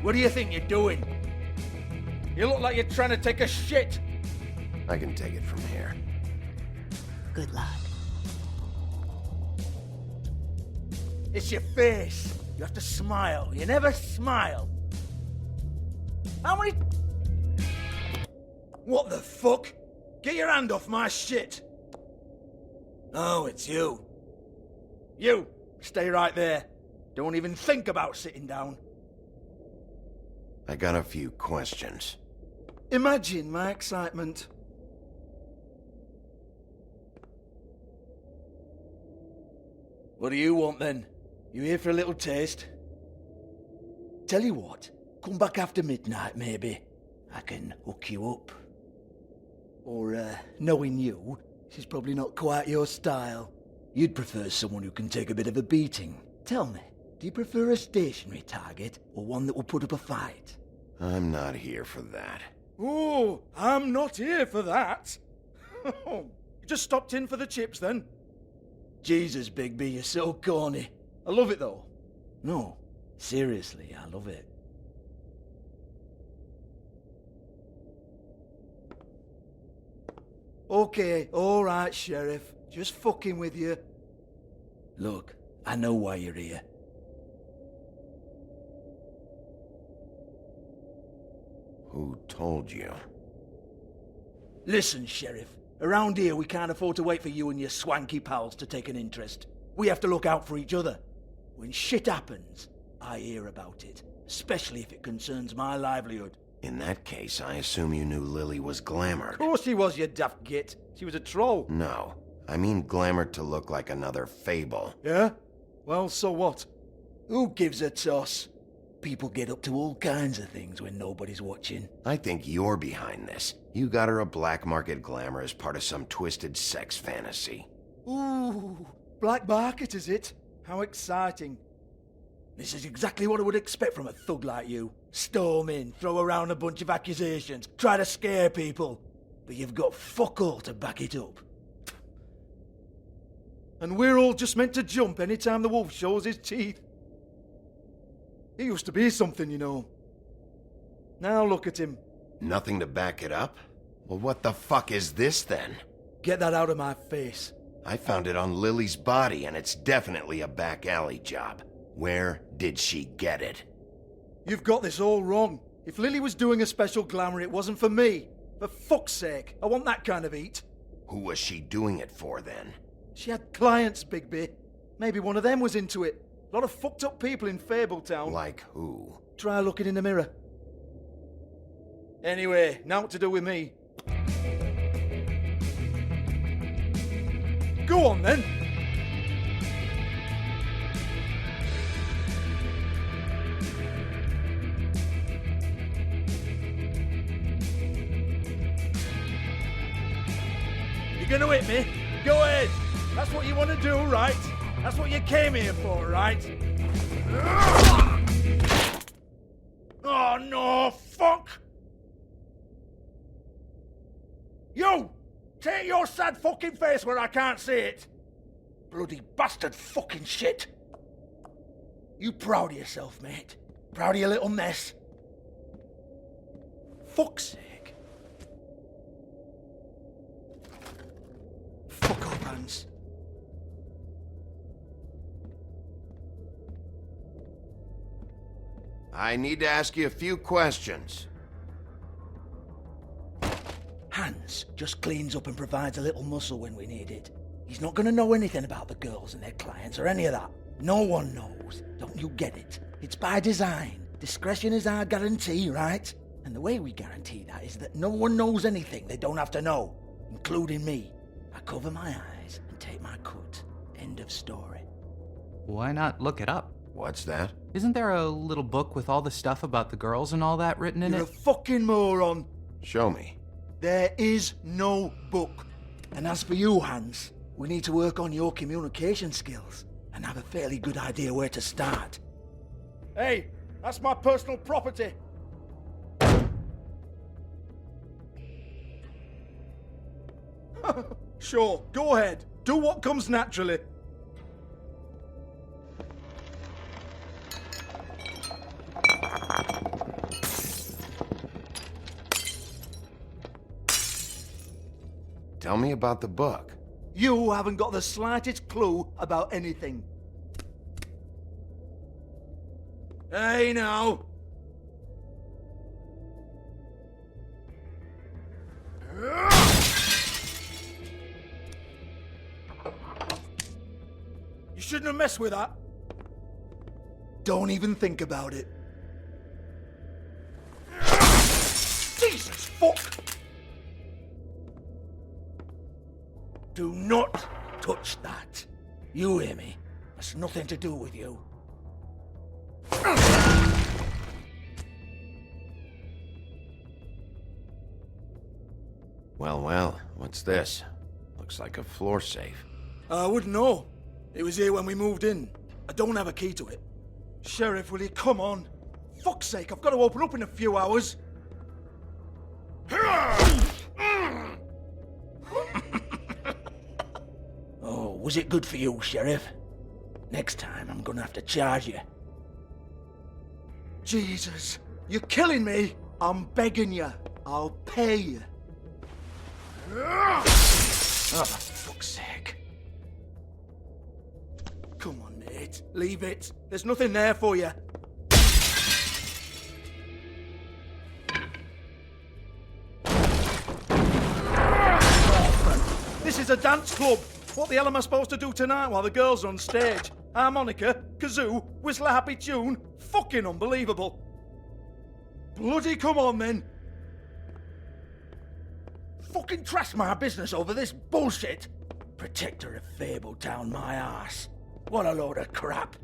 Speaker 10: What do you think you're doing? You look like you're trying to take a shit.
Speaker 1: I can take it from here.
Speaker 15: Good luck.
Speaker 10: It's your face. You have to smile. You never smile. How many... What the fuck?
Speaker 16: Get your hand off my shit! Oh, it's you. You, stay right there. Don't even think about sitting down.
Speaker 1: I got a few questions.
Speaker 16: Imagine my excitement. What do you want then? You here for a little taste? Tell you what, come back after midnight maybe. I can hook you up. Or, knowing you, this is probably not quite your style. You'd prefer someone who can take a bit of a beating. Tell me, do you prefer a stationary target or one that will put up a fight?
Speaker 1: I'm not here for that.
Speaker 16: Oh, I'm not here for that. You just stopped in for the chips then? Jesus, Bigby, you're so corny. I love it though. No, seriously, I love it. Okay, alright, Sheriff. Just fucking with you. Look, I know why you're here.
Speaker 1: Who told you?
Speaker 16: Listen, Sheriff. Around here, we can't afford to wait for you and your swanky pals to take an interest. We have to look out for each other. When shit happens, I hear about it. Especially if it concerns my livelihood.
Speaker 1: In that case, I assume you knew Lily was glamored.
Speaker 16: Of course she was, you daft git. She was a troll.
Speaker 1: No, I mean glamored to look like another fable.
Speaker 16: Yeah? Well, so what? Who gives a toss? People get up to all kinds of things when nobody's watching.
Speaker 1: I think you're behind this. You got her a black market glamour as part of some twisted sex fantasy.
Speaker 16: Ooh, black market is it? How exciting. This is exactly what I would expect from a thug like you. Storm in, throw around a bunch of accusations, try to scare people. But you've got fuck all to back it up. And we're all just meant to jump any time the wolf shows his teeth. He used to be something, you know. Now look at him.
Speaker 1: Nothing to back it up? Well, what the fuck is this then?
Speaker 16: Get that out of my face.
Speaker 1: I found it on Lily's body, and it's definitely a back alley job. Where did she get it?
Speaker 16: You've got this all wrong. If Lily was doing a special glamour, it wasn't for me. For fuck's sake, I want that kind of eat.
Speaker 1: Who was she doing it for, then?
Speaker 16: She had clients, Bigby. Maybe one of them was into it. A lot of fucked up people in Fabletown.
Speaker 1: Like who?
Speaker 16: Try looking in the mirror. Anyway, now what to do with me? Go on, then. You're gonna hit me? Go ahead. That's what you want to do, right? That's what you came here for, right? Oh, no, fuck! You! Take your sad fucking face where I can't see it! Bloody bastard fucking shit! You proud of yourself, mate? Proud of your little mess? Fuck's sake. Fuck off, Hans.
Speaker 1: I need to ask you a few questions.
Speaker 16: Hans just cleans up and provides a little muscle when we need it. He's not gonna know anything about the girls and their clients or any of that. No one knows. Don't you get it? It's by design. Discretion is our guarantee, right? And the way we guarantee that is that no one knows anything they don't have to know, including me. I cover my eyes and take my cut. End of story.
Speaker 17: Why not look it up?
Speaker 1: What's that?
Speaker 17: Isn't there a little book with all the stuff about the girls and all that written in
Speaker 16: You're
Speaker 17: it?
Speaker 16: a fucking moron.
Speaker 1: Show me.
Speaker 16: There is no book. And as for you, Hans, we need to work on your communication skills and have a fairly good idea where to start. Hey, that's my personal property. Sure, go ahead. Do what comes naturally.
Speaker 1: Tell me about the book.
Speaker 16: You haven't got the slightest clue about anything. Hey, now. You shouldn't have messed with that. Don't even think about it. Jesus fuck! Do not touch that. You hear me? That's nothing to do with you.
Speaker 1: Well, well, what's this? Looks like a floor safe.
Speaker 16: I wouldn't know. It was here when we moved in. I don't have a key to it. Sheriff, will you come on? Fuck's sake, I've got to open up in a few hours. Oh, was it good for you, Sheriff? Next time I'm gonna have to charge you. Jesus, you're killing me. I'm begging you. I'll pay you. Oh, for fuck's sake. Come on, mate. Leave it. There's nothing there for you. This is a dance club. What the hell am I supposed to do tonight while the girls are on stage? Harmonica, kazoo, whistle a happy tune? Fucking unbelievable. Bloody come on then. Fucking trash my business over this bullshit. Protector of Fabletown, my ass. What a load of crap.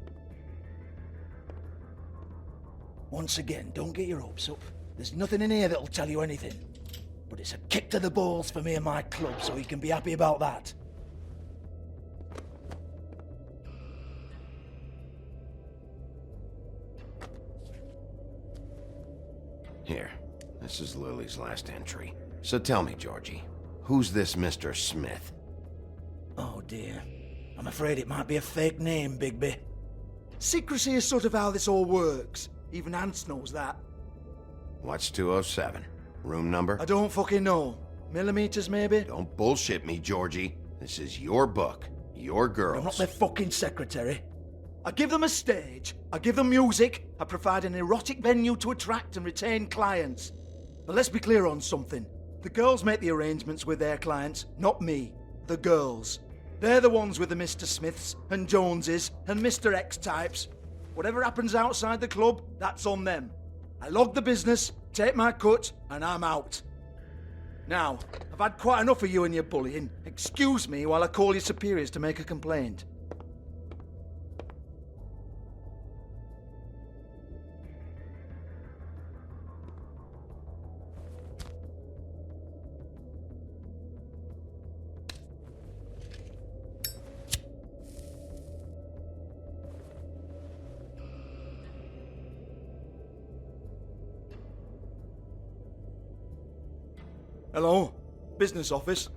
Speaker 16: Once again, don't get your hopes up. There's nothing in here that'll tell you anything. But it's a kick to the balls for me and my club, so you can be happy about that.
Speaker 1: Here, this is Lily's last entry. So tell me, Georgie, who's this Mr. Smith?
Speaker 16: Oh dear. I'm afraid it might be a fake name, Bigby. Secrecy is sort of how this all works. Even Ants knows that.
Speaker 1: What's 207? Room number?
Speaker 16: I don't fucking know. Millimeters, maybe?
Speaker 1: Don't bullshit me, Georgie. This is your book. Your girls.
Speaker 16: I'm not their fucking secretary. I give them a stage. I give them music. I provide an erotic venue to attract and retain clients. But let's be clear on something. The girls make the arrangements with their clients, not me. The girls. They're the ones with the Mr. Smiths and Joneses and Mr. X types. Whatever happens outside the club, that's on them. I log the business, take my cut, and I'm out. Now, I've had quite enough of you and your bullying. Excuse me while I call your superiors to make a complaint. Hello? Business office?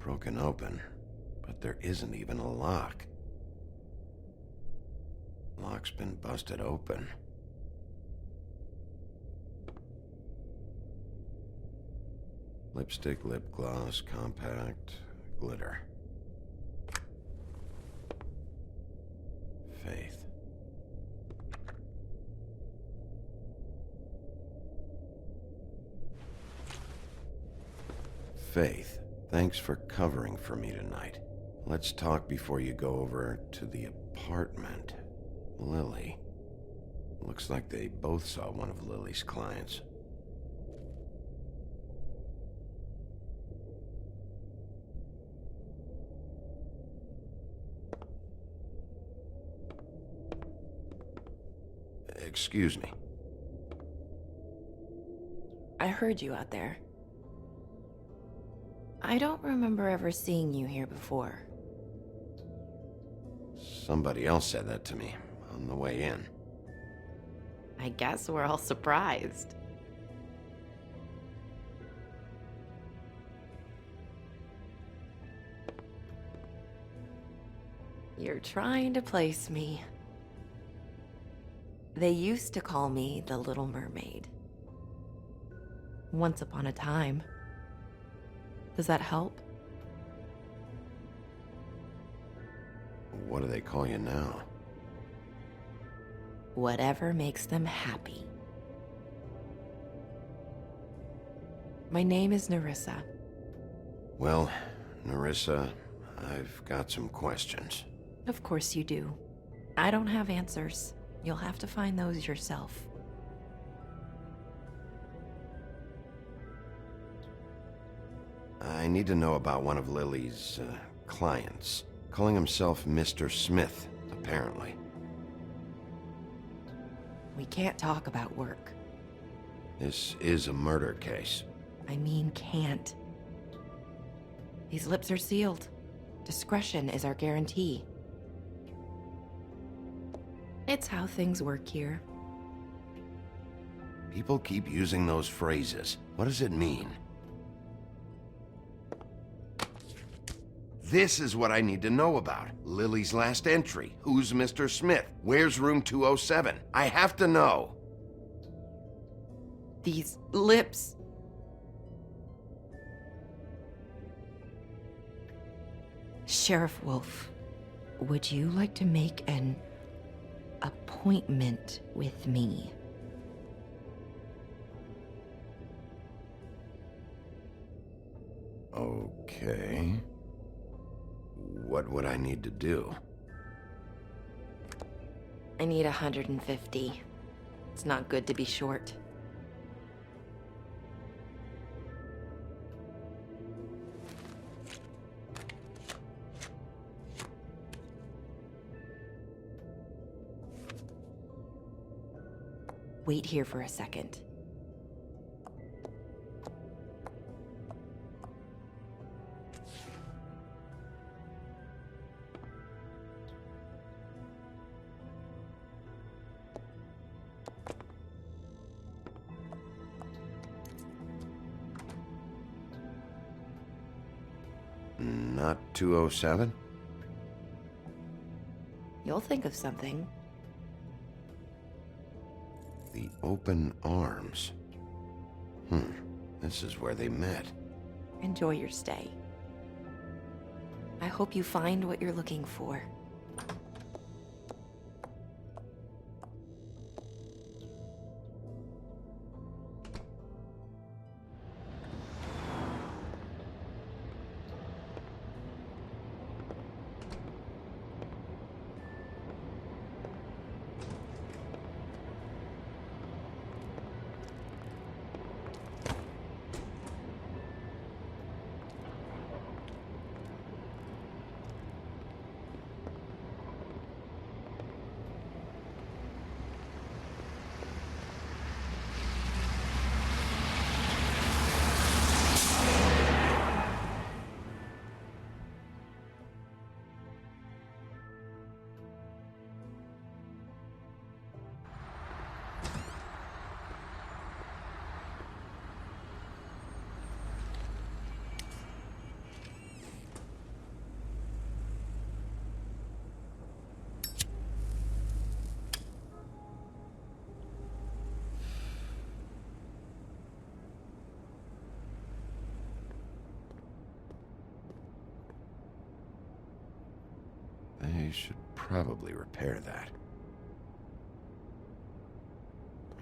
Speaker 1: Broken open, but there isn't even a lock. Lock's been busted open. Lipstick, lip gloss, compact, glitter. Faith. Faith. Thanks for covering for me tonight. Let's talk before you go over to the apartment. Lily. Looks like they both saw one of Lily's clients. Excuse me.
Speaker 3: I heard you out there. I don't remember ever seeing you here before.
Speaker 1: Somebody else said that to me on the way in.
Speaker 3: I guess we're all surprised. You're trying to place me.
Speaker 15: They used to call me the Little Mermaid. Once upon a time. Does that help?
Speaker 1: What do they call you now?
Speaker 15: Whatever makes them happy. My name is Nerissa.
Speaker 1: Well, Nerissa, I've got some questions.
Speaker 15: Of course you do. I don't have answers. You'll have to find those yourself.
Speaker 1: I need to know about one of Lily's clients. Calling himself Mr. Smith, apparently.
Speaker 15: We can't talk about work.
Speaker 1: This is a murder case.
Speaker 15: I mean, can't. These lips are sealed. Discretion is our guarantee. It's how things work here.
Speaker 1: People keep using those phrases. What does it mean? This is what I need to know about. Lily's last entry. Who's Mr. Smith? Where's room 207? I have to know.
Speaker 15: These lips. Sheriff Wolf, would you like to make an appointment with me?
Speaker 1: Okay. What would I need to do?
Speaker 15: I need 150. It's not good to be short. Wait here for a second.
Speaker 1: Not 207?
Speaker 15: You'll think of something.
Speaker 1: The open arms. This is where they met.
Speaker 15: Enjoy your stay. I hope you find what you're looking for.
Speaker 1: They should probably repair that.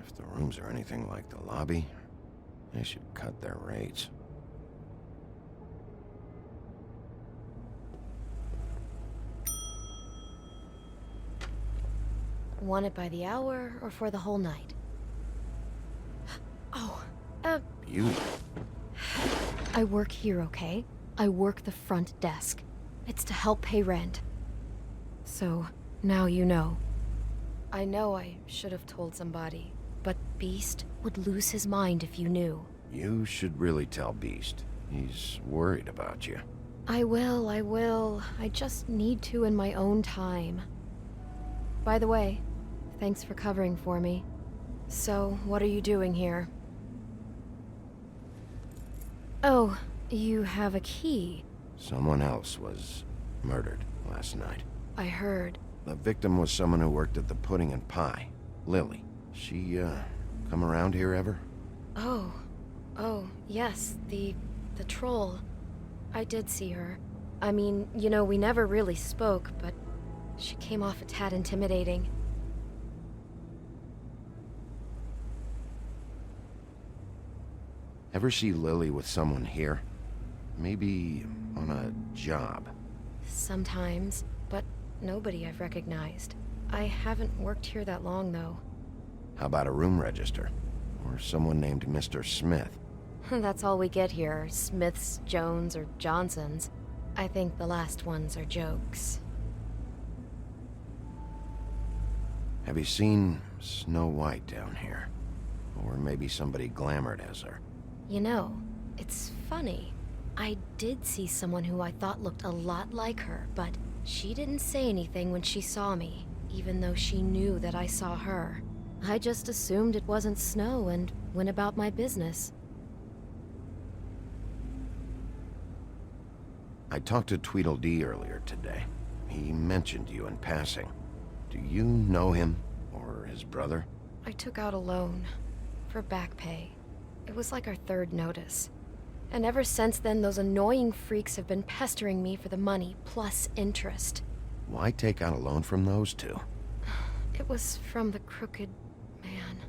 Speaker 1: If the rooms are anything like the lobby, they should cut their rates.
Speaker 4: Want it by the hour or for the whole night? Oh,
Speaker 1: You?
Speaker 4: I work here, okay? I work the front desk. It's to help pay rent. So, now you know. I know I should have told somebody, but Beast would lose his mind if you knew.
Speaker 1: You should really tell Beast. He's worried about you.
Speaker 4: I will. I just need to in my own time. By the way, thanks for covering for me. So, what are you doing here? Oh, you have a key.
Speaker 1: Someone else was murdered last night.
Speaker 4: I heard.
Speaker 1: The victim was someone who worked at the Pudding and Pie. Lily. She, come around here ever?
Speaker 4: Oh, yes, the troll. I did see her. I mean, you know, we never really spoke, but she came off a tad intimidating.
Speaker 1: Ever see Lily with someone here? Maybe on a job?
Speaker 4: Sometimes, but nobody I've recognized. I haven't worked here that long, though.
Speaker 1: How about a room register? Or someone named Mr. Smith?
Speaker 4: That's all we get here, Smiths, Jones, or Johnsons. I think the last ones are jokes.
Speaker 1: Have you seen Snow White down here? Or maybe somebody glamored as her?
Speaker 4: You know, it's funny. I did see someone who I thought looked a lot like her, but she didn't say anything when she saw me, even though she knew that I saw her. I just assumed it wasn't Snow and went about my business.
Speaker 1: I talked to Tweedledee earlier today. He mentioned you in passing. Do you know him? Or his brother?
Speaker 4: I took out a loan for back pay. It was like our third notice. And ever since then, those annoying freaks have been pestering me for the money, plus interest.
Speaker 1: Why take out a loan from those two?
Speaker 4: It was from the crooked man.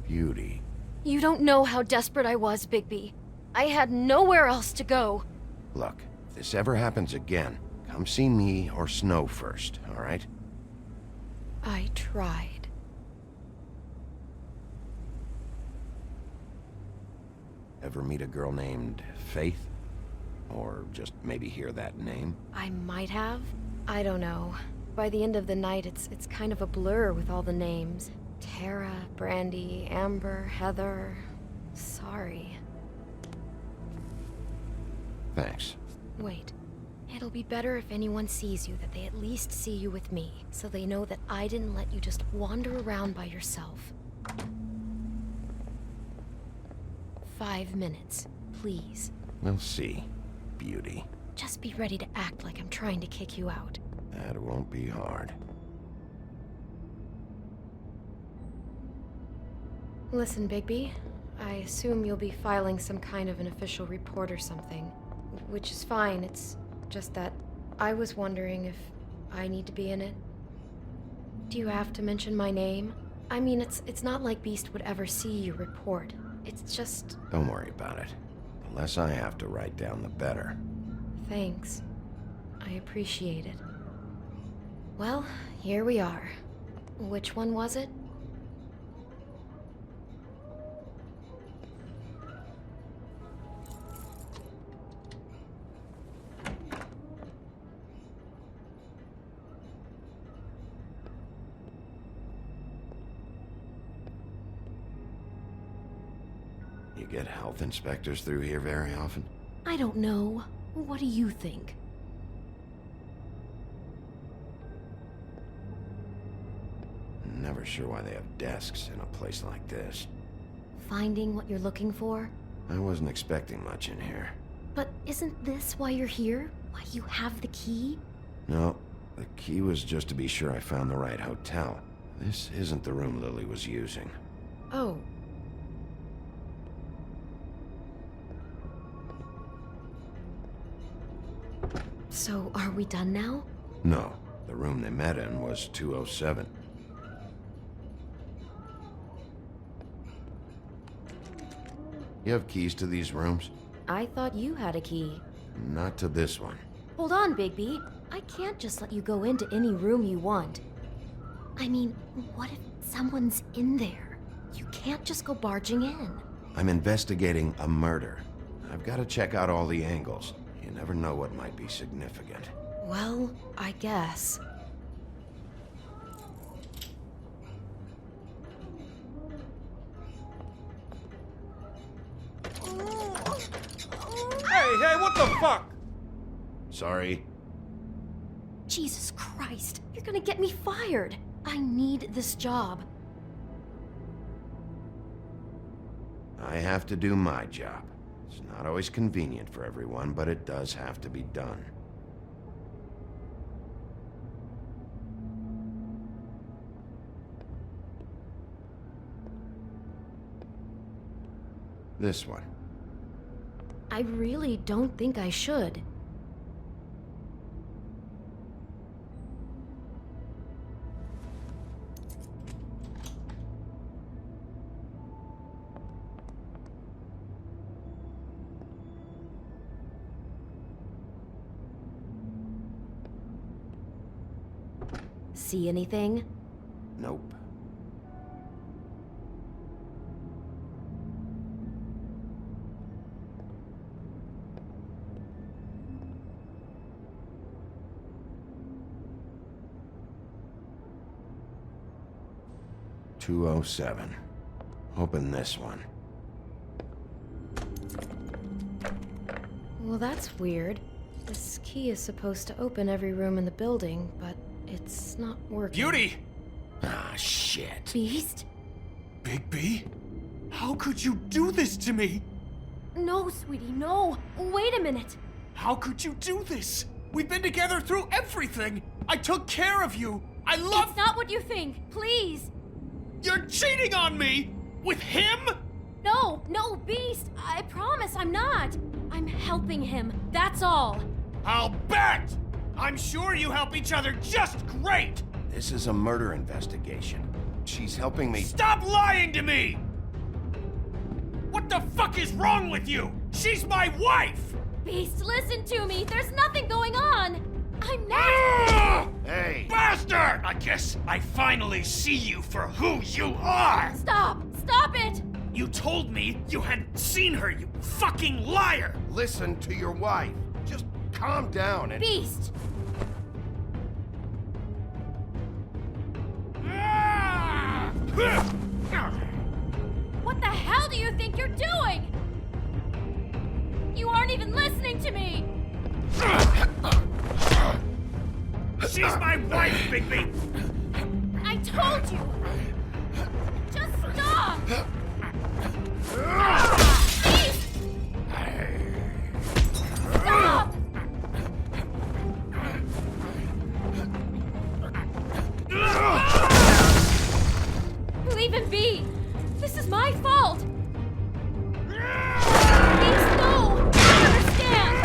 Speaker 1: Beauty.
Speaker 4: You don't know how desperate I was, Bigby. I had nowhere else to go.
Speaker 1: Look, if this ever happens again, come see me or Snow first, all right?
Speaker 4: I tried.
Speaker 1: Ever meet a girl named Faith? Or just maybe hear that name?
Speaker 4: I might have. I don't know. By the end of the night, it's kind of a blur with all the names. Tara, Brandy, Amber, Heather. Sorry.
Speaker 1: Thanks.
Speaker 4: Wait. It'll be better if anyone sees you that they at least see you with me, so they know that I didn't let you just wander around by yourself. 5 minutes, please.
Speaker 1: We'll see, Beauty.
Speaker 4: Just be ready to act like I'm trying to kick you out.
Speaker 1: That won't be hard.
Speaker 4: Listen, Bigby, I assume you'll be filing some kind of an official report or something. Which is fine, it's just that I was wondering if I need to be in it. Do you have to mention my name? I mean, it's not like Beast would ever see your report. It's just...
Speaker 1: Don't worry about it. The less I have to write down, the better.
Speaker 4: Thanks. I appreciate it. Well, here we are. Which one was it?
Speaker 1: You get health inspectors through here very often?
Speaker 4: I don't know. What do you think?
Speaker 1: Never sure why they have desks in a place like this.
Speaker 4: Finding what you're looking for?
Speaker 1: I wasn't expecting much in here.
Speaker 4: But isn't this why you're here? Why you have the key?
Speaker 1: No, the key was just to be sure I found the right hotel. This isn't the room Lily was using.
Speaker 4: Oh. So, are we done now?
Speaker 1: No, the room they met in was 207. You have keys to these rooms?
Speaker 4: I thought you had a key.
Speaker 1: Not to this one.
Speaker 4: Hold on, Bigby. I can't just let you go into any room you want. I mean, what if someone's in there? You can't just go barging in.
Speaker 1: I'm investigating a murder. I've got to check out all the angles. You never know what might be significant.
Speaker 4: Well, I guess.
Speaker 5: Hey, what the fuck?
Speaker 1: Sorry.
Speaker 4: Jesus Christ, you're gonna get me fired. I need this job.
Speaker 1: I have to do my job. It's not always convenient for everyone, but it does have to be done. This one.
Speaker 4: I really don't think I should. See anything?
Speaker 1: Nope. "207. Open this one.
Speaker 4: Well, that's weird. This key is supposed to open every room in the building, but it's not working.
Speaker 5: Beauty!
Speaker 1: Ah, shit.
Speaker 4: Beast?
Speaker 5: Bigby? How could you do this to me?
Speaker 11: No, sweetie, no. Wait a minute.
Speaker 5: How could you do this? We've been together through everything. I took care of you. I love...
Speaker 11: It's not what you think. Please.
Speaker 5: You're cheating on me! With him?
Speaker 11: No, no, Beast. I promise I'm not. I'm helping him. That's all.
Speaker 5: I'll bet! I'm sure you help each other just great!
Speaker 1: This is a murder investigation. She's helping me.
Speaker 5: Stop lying to me! What the fuck is wrong with you? She's my wife!
Speaker 11: Beast, listen to me. There's nothing going on. I'm not.
Speaker 1: Hey!
Speaker 5: Bastard! I guess I finally see you for who you are!
Speaker 11: Stop! Stop it!
Speaker 5: You told me you had seen her, you fucking liar!
Speaker 1: Listen to your wife. Just calm down and...
Speaker 11: Beast! What the hell do you think you're doing? You aren't even listening to me!
Speaker 5: She's my wife, Bigby!
Speaker 11: I told you! Just stop! Beast! Stop! Leave him be! This is my fault! Beast, no! I understand!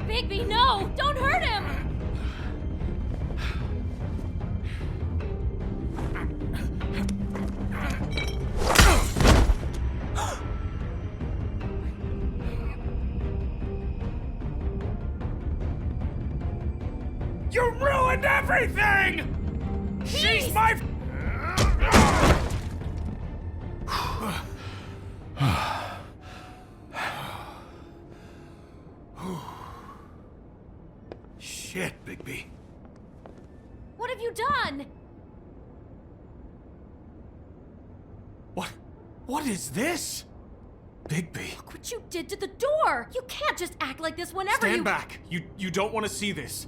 Speaker 11: Bigby, no! Don't hurt him!
Speaker 5: You ruined everything! She's my... Shit, Bigby.
Speaker 11: What have you done?
Speaker 5: What is this? Bigby.
Speaker 11: Look what you did to the door! You can't just act like this whenever
Speaker 5: Stand back. You don't want to see this.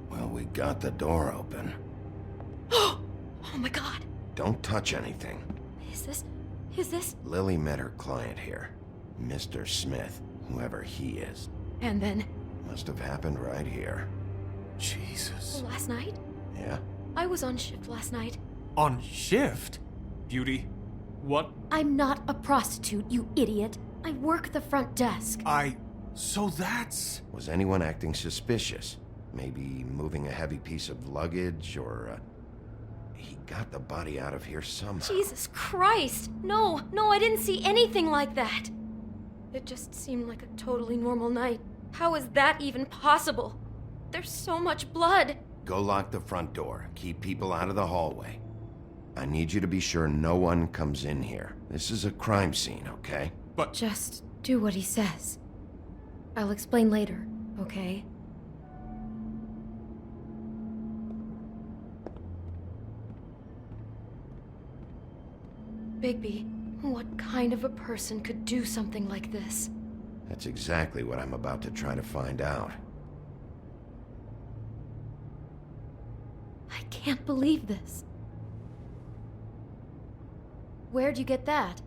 Speaker 1: Well, we got the door open.
Speaker 11: Oh my god!
Speaker 1: Don't touch anything.
Speaker 11: Is this...
Speaker 1: Lily met her client here. Mr. Smith, whoever he is.
Speaker 4: And then...
Speaker 1: Must have happened right here.
Speaker 5: Jesus.
Speaker 4: Last night?
Speaker 1: Yeah?
Speaker 4: I was on shift last night.
Speaker 5: On shift? Beauty, what?
Speaker 4: I'm not a prostitute, you idiot. I work the front desk.
Speaker 5: So that's...
Speaker 1: Was anyone acting suspicious? Maybe moving a heavy piece of luggage, or, he got the body out of here somehow.
Speaker 4: Jesus Christ! No, I didn't see anything like that. It just seemed like a totally normal night. How is that even possible? There's so much blood.
Speaker 1: Go lock the front door. Keep people out of the hallway. I need you to be sure no one comes in here. This is a crime scene, okay?
Speaker 5: But...
Speaker 4: Just do what he says. I'll explain later, okay? Bigby, what kind of a person could do something like this?
Speaker 1: That's exactly what I'm about to try to find out.
Speaker 4: I can't believe this. Where'd you get that?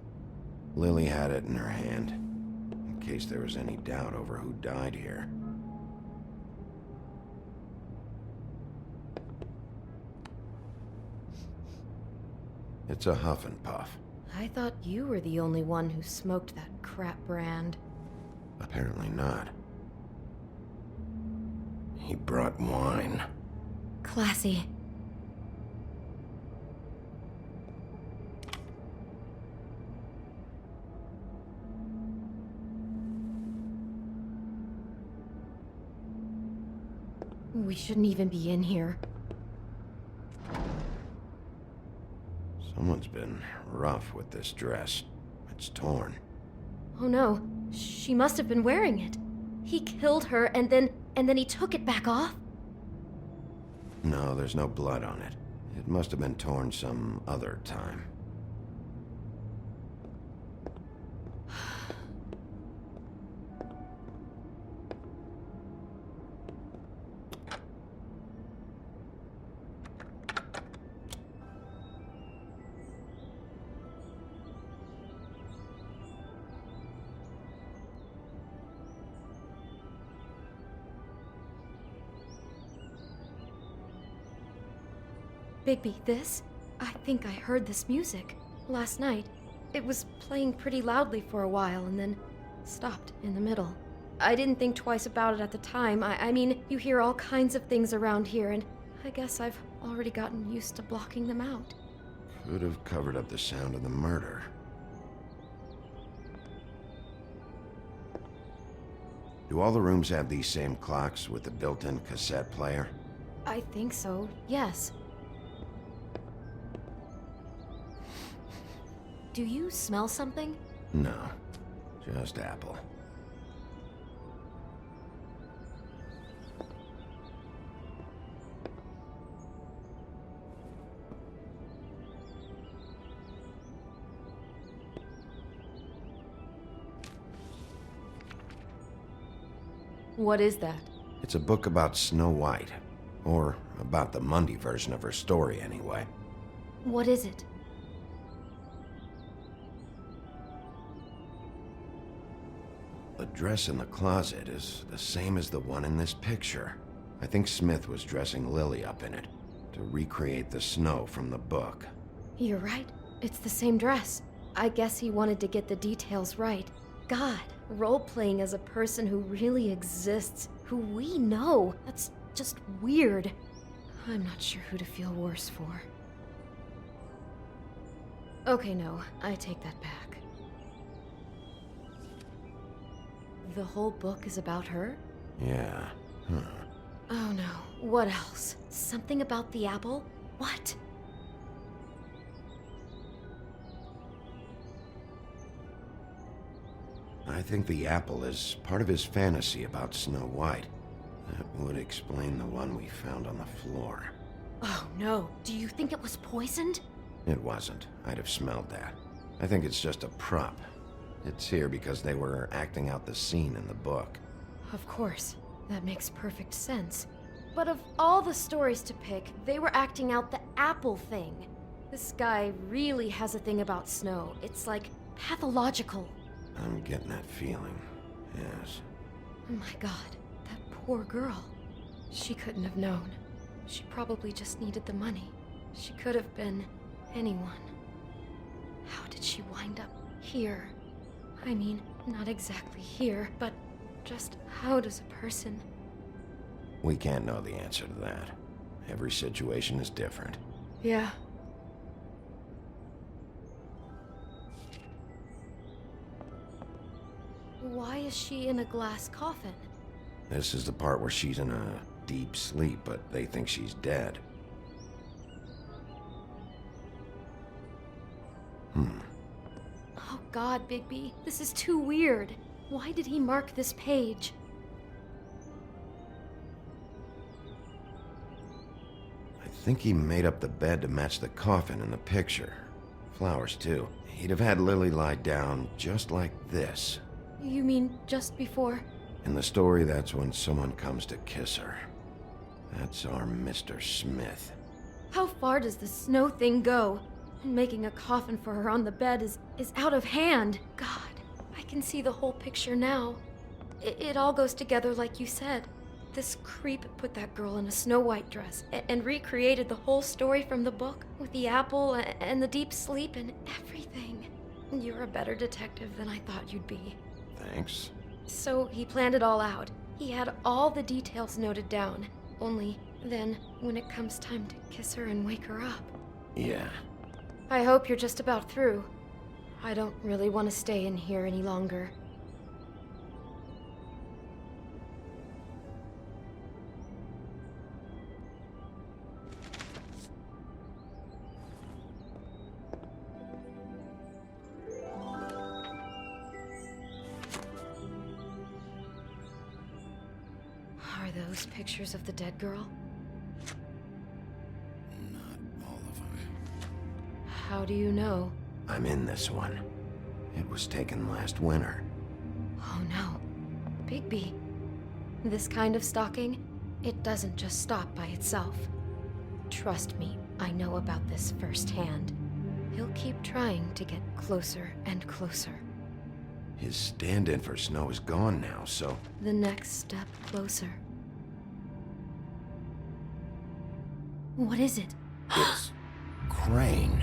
Speaker 1: Lily had it in her hand, in case there was any doubt over who died here. It's a Huff and Puff.
Speaker 4: I thought you were the only one who smoked that crap brand.
Speaker 1: Apparently not. He brought wine.
Speaker 4: Classy. We shouldn't even be in here.
Speaker 1: Someone's been rough with this dress. It's torn.
Speaker 4: Oh no, she must have been wearing it. He killed her and then he took it back off?
Speaker 1: No, there's no blood on it. It must have been torn some other time.
Speaker 4: Bigby, this? I think I heard this music. Last night. It was playing pretty loudly for a while and then stopped in the middle. I didn't think twice about it at the time. I mean, you hear all kinds of things around here, and I guess I've already gotten used to blocking them out.
Speaker 1: Could have covered up the sound of the murder. Do all the rooms have these same clocks with the built-in cassette player?
Speaker 4: I think so, yes. Do you smell something?
Speaker 1: No, just apple.
Speaker 4: What is that?
Speaker 1: It's a book about Snow White. Or about the Mundy version of her story, anyway.
Speaker 4: What is it?
Speaker 1: The dress in the closet is the same as the one in this picture. I think Smith was dressing Lily up in it, to recreate the snow from the book.
Speaker 4: You're right. It's the same dress. I guess he wanted to get the details right. God, role-playing as a person who really exists, who we know. That's just weird. I'm not sure who to feel worse for. Okay, no, I take that back. The whole book is about her?
Speaker 1: Yeah. Huh.
Speaker 4: Oh no. What else? Something about the apple? What?
Speaker 1: I think the apple is part of his fantasy about Snow White. That would explain the one we found on the floor.
Speaker 4: Oh no. Do you think it was poisoned?
Speaker 1: It wasn't. I'd have smelled that. I think it's just a prop. It's here because they were acting out the scene in the book.
Speaker 4: Of course. That makes perfect sense. But of all the stories to pick, they were acting out the apple thing. This guy really has a thing about snow. It's like pathological.
Speaker 1: I'm getting that feeling, yes.
Speaker 4: Oh my god, that poor girl. She couldn't have known. She probably just needed the money. She could have been anyone. How did she wind up here? I mean, not exactly here, but just how does a person...
Speaker 1: We can't know the answer to that. Every situation is different.
Speaker 4: Yeah. Why is she in a glass coffin?
Speaker 1: This is the part where she's in a deep sleep, but they think she's dead.
Speaker 4: Oh god, Bigby, this is too weird. Why did he mark this page?
Speaker 1: I think he made up the bed to match the coffin in the picture. Flowers, too. He'd have had Lily lie down just like this.
Speaker 4: You mean just before?
Speaker 1: In the story, that's when someone comes to kiss her. That's our Mr. Smith.
Speaker 4: How far does the snow thing go? Making a coffin for her on the bed is out of hand. God, I can see the whole picture now. It all goes together like you said. This creep put that girl in a Snow White dress and recreated the whole story from the book with the apple and the deep sleep and everything. You're a better detective than I thought you'd be.
Speaker 1: Thanks.
Speaker 4: So he planned it all out. He had all the details noted down. Only then, when it comes time to kiss her and wake her up.
Speaker 1: Yeah.
Speaker 4: I hope you're just about through. I don't really want to stay in here any longer. Are those pictures of the dead girl?
Speaker 1: Not all of them.
Speaker 4: How do you know?
Speaker 1: I'm in this one. It was taken last winter.
Speaker 4: Oh no. Bigby. This kind of stalking, it doesn't just stop by itself. Trust me, I know about this firsthand. He'll keep trying to get closer and closer.
Speaker 1: His stand-in for Snow is gone now, so...
Speaker 4: The next step closer. What is it?
Speaker 1: It's... Crane.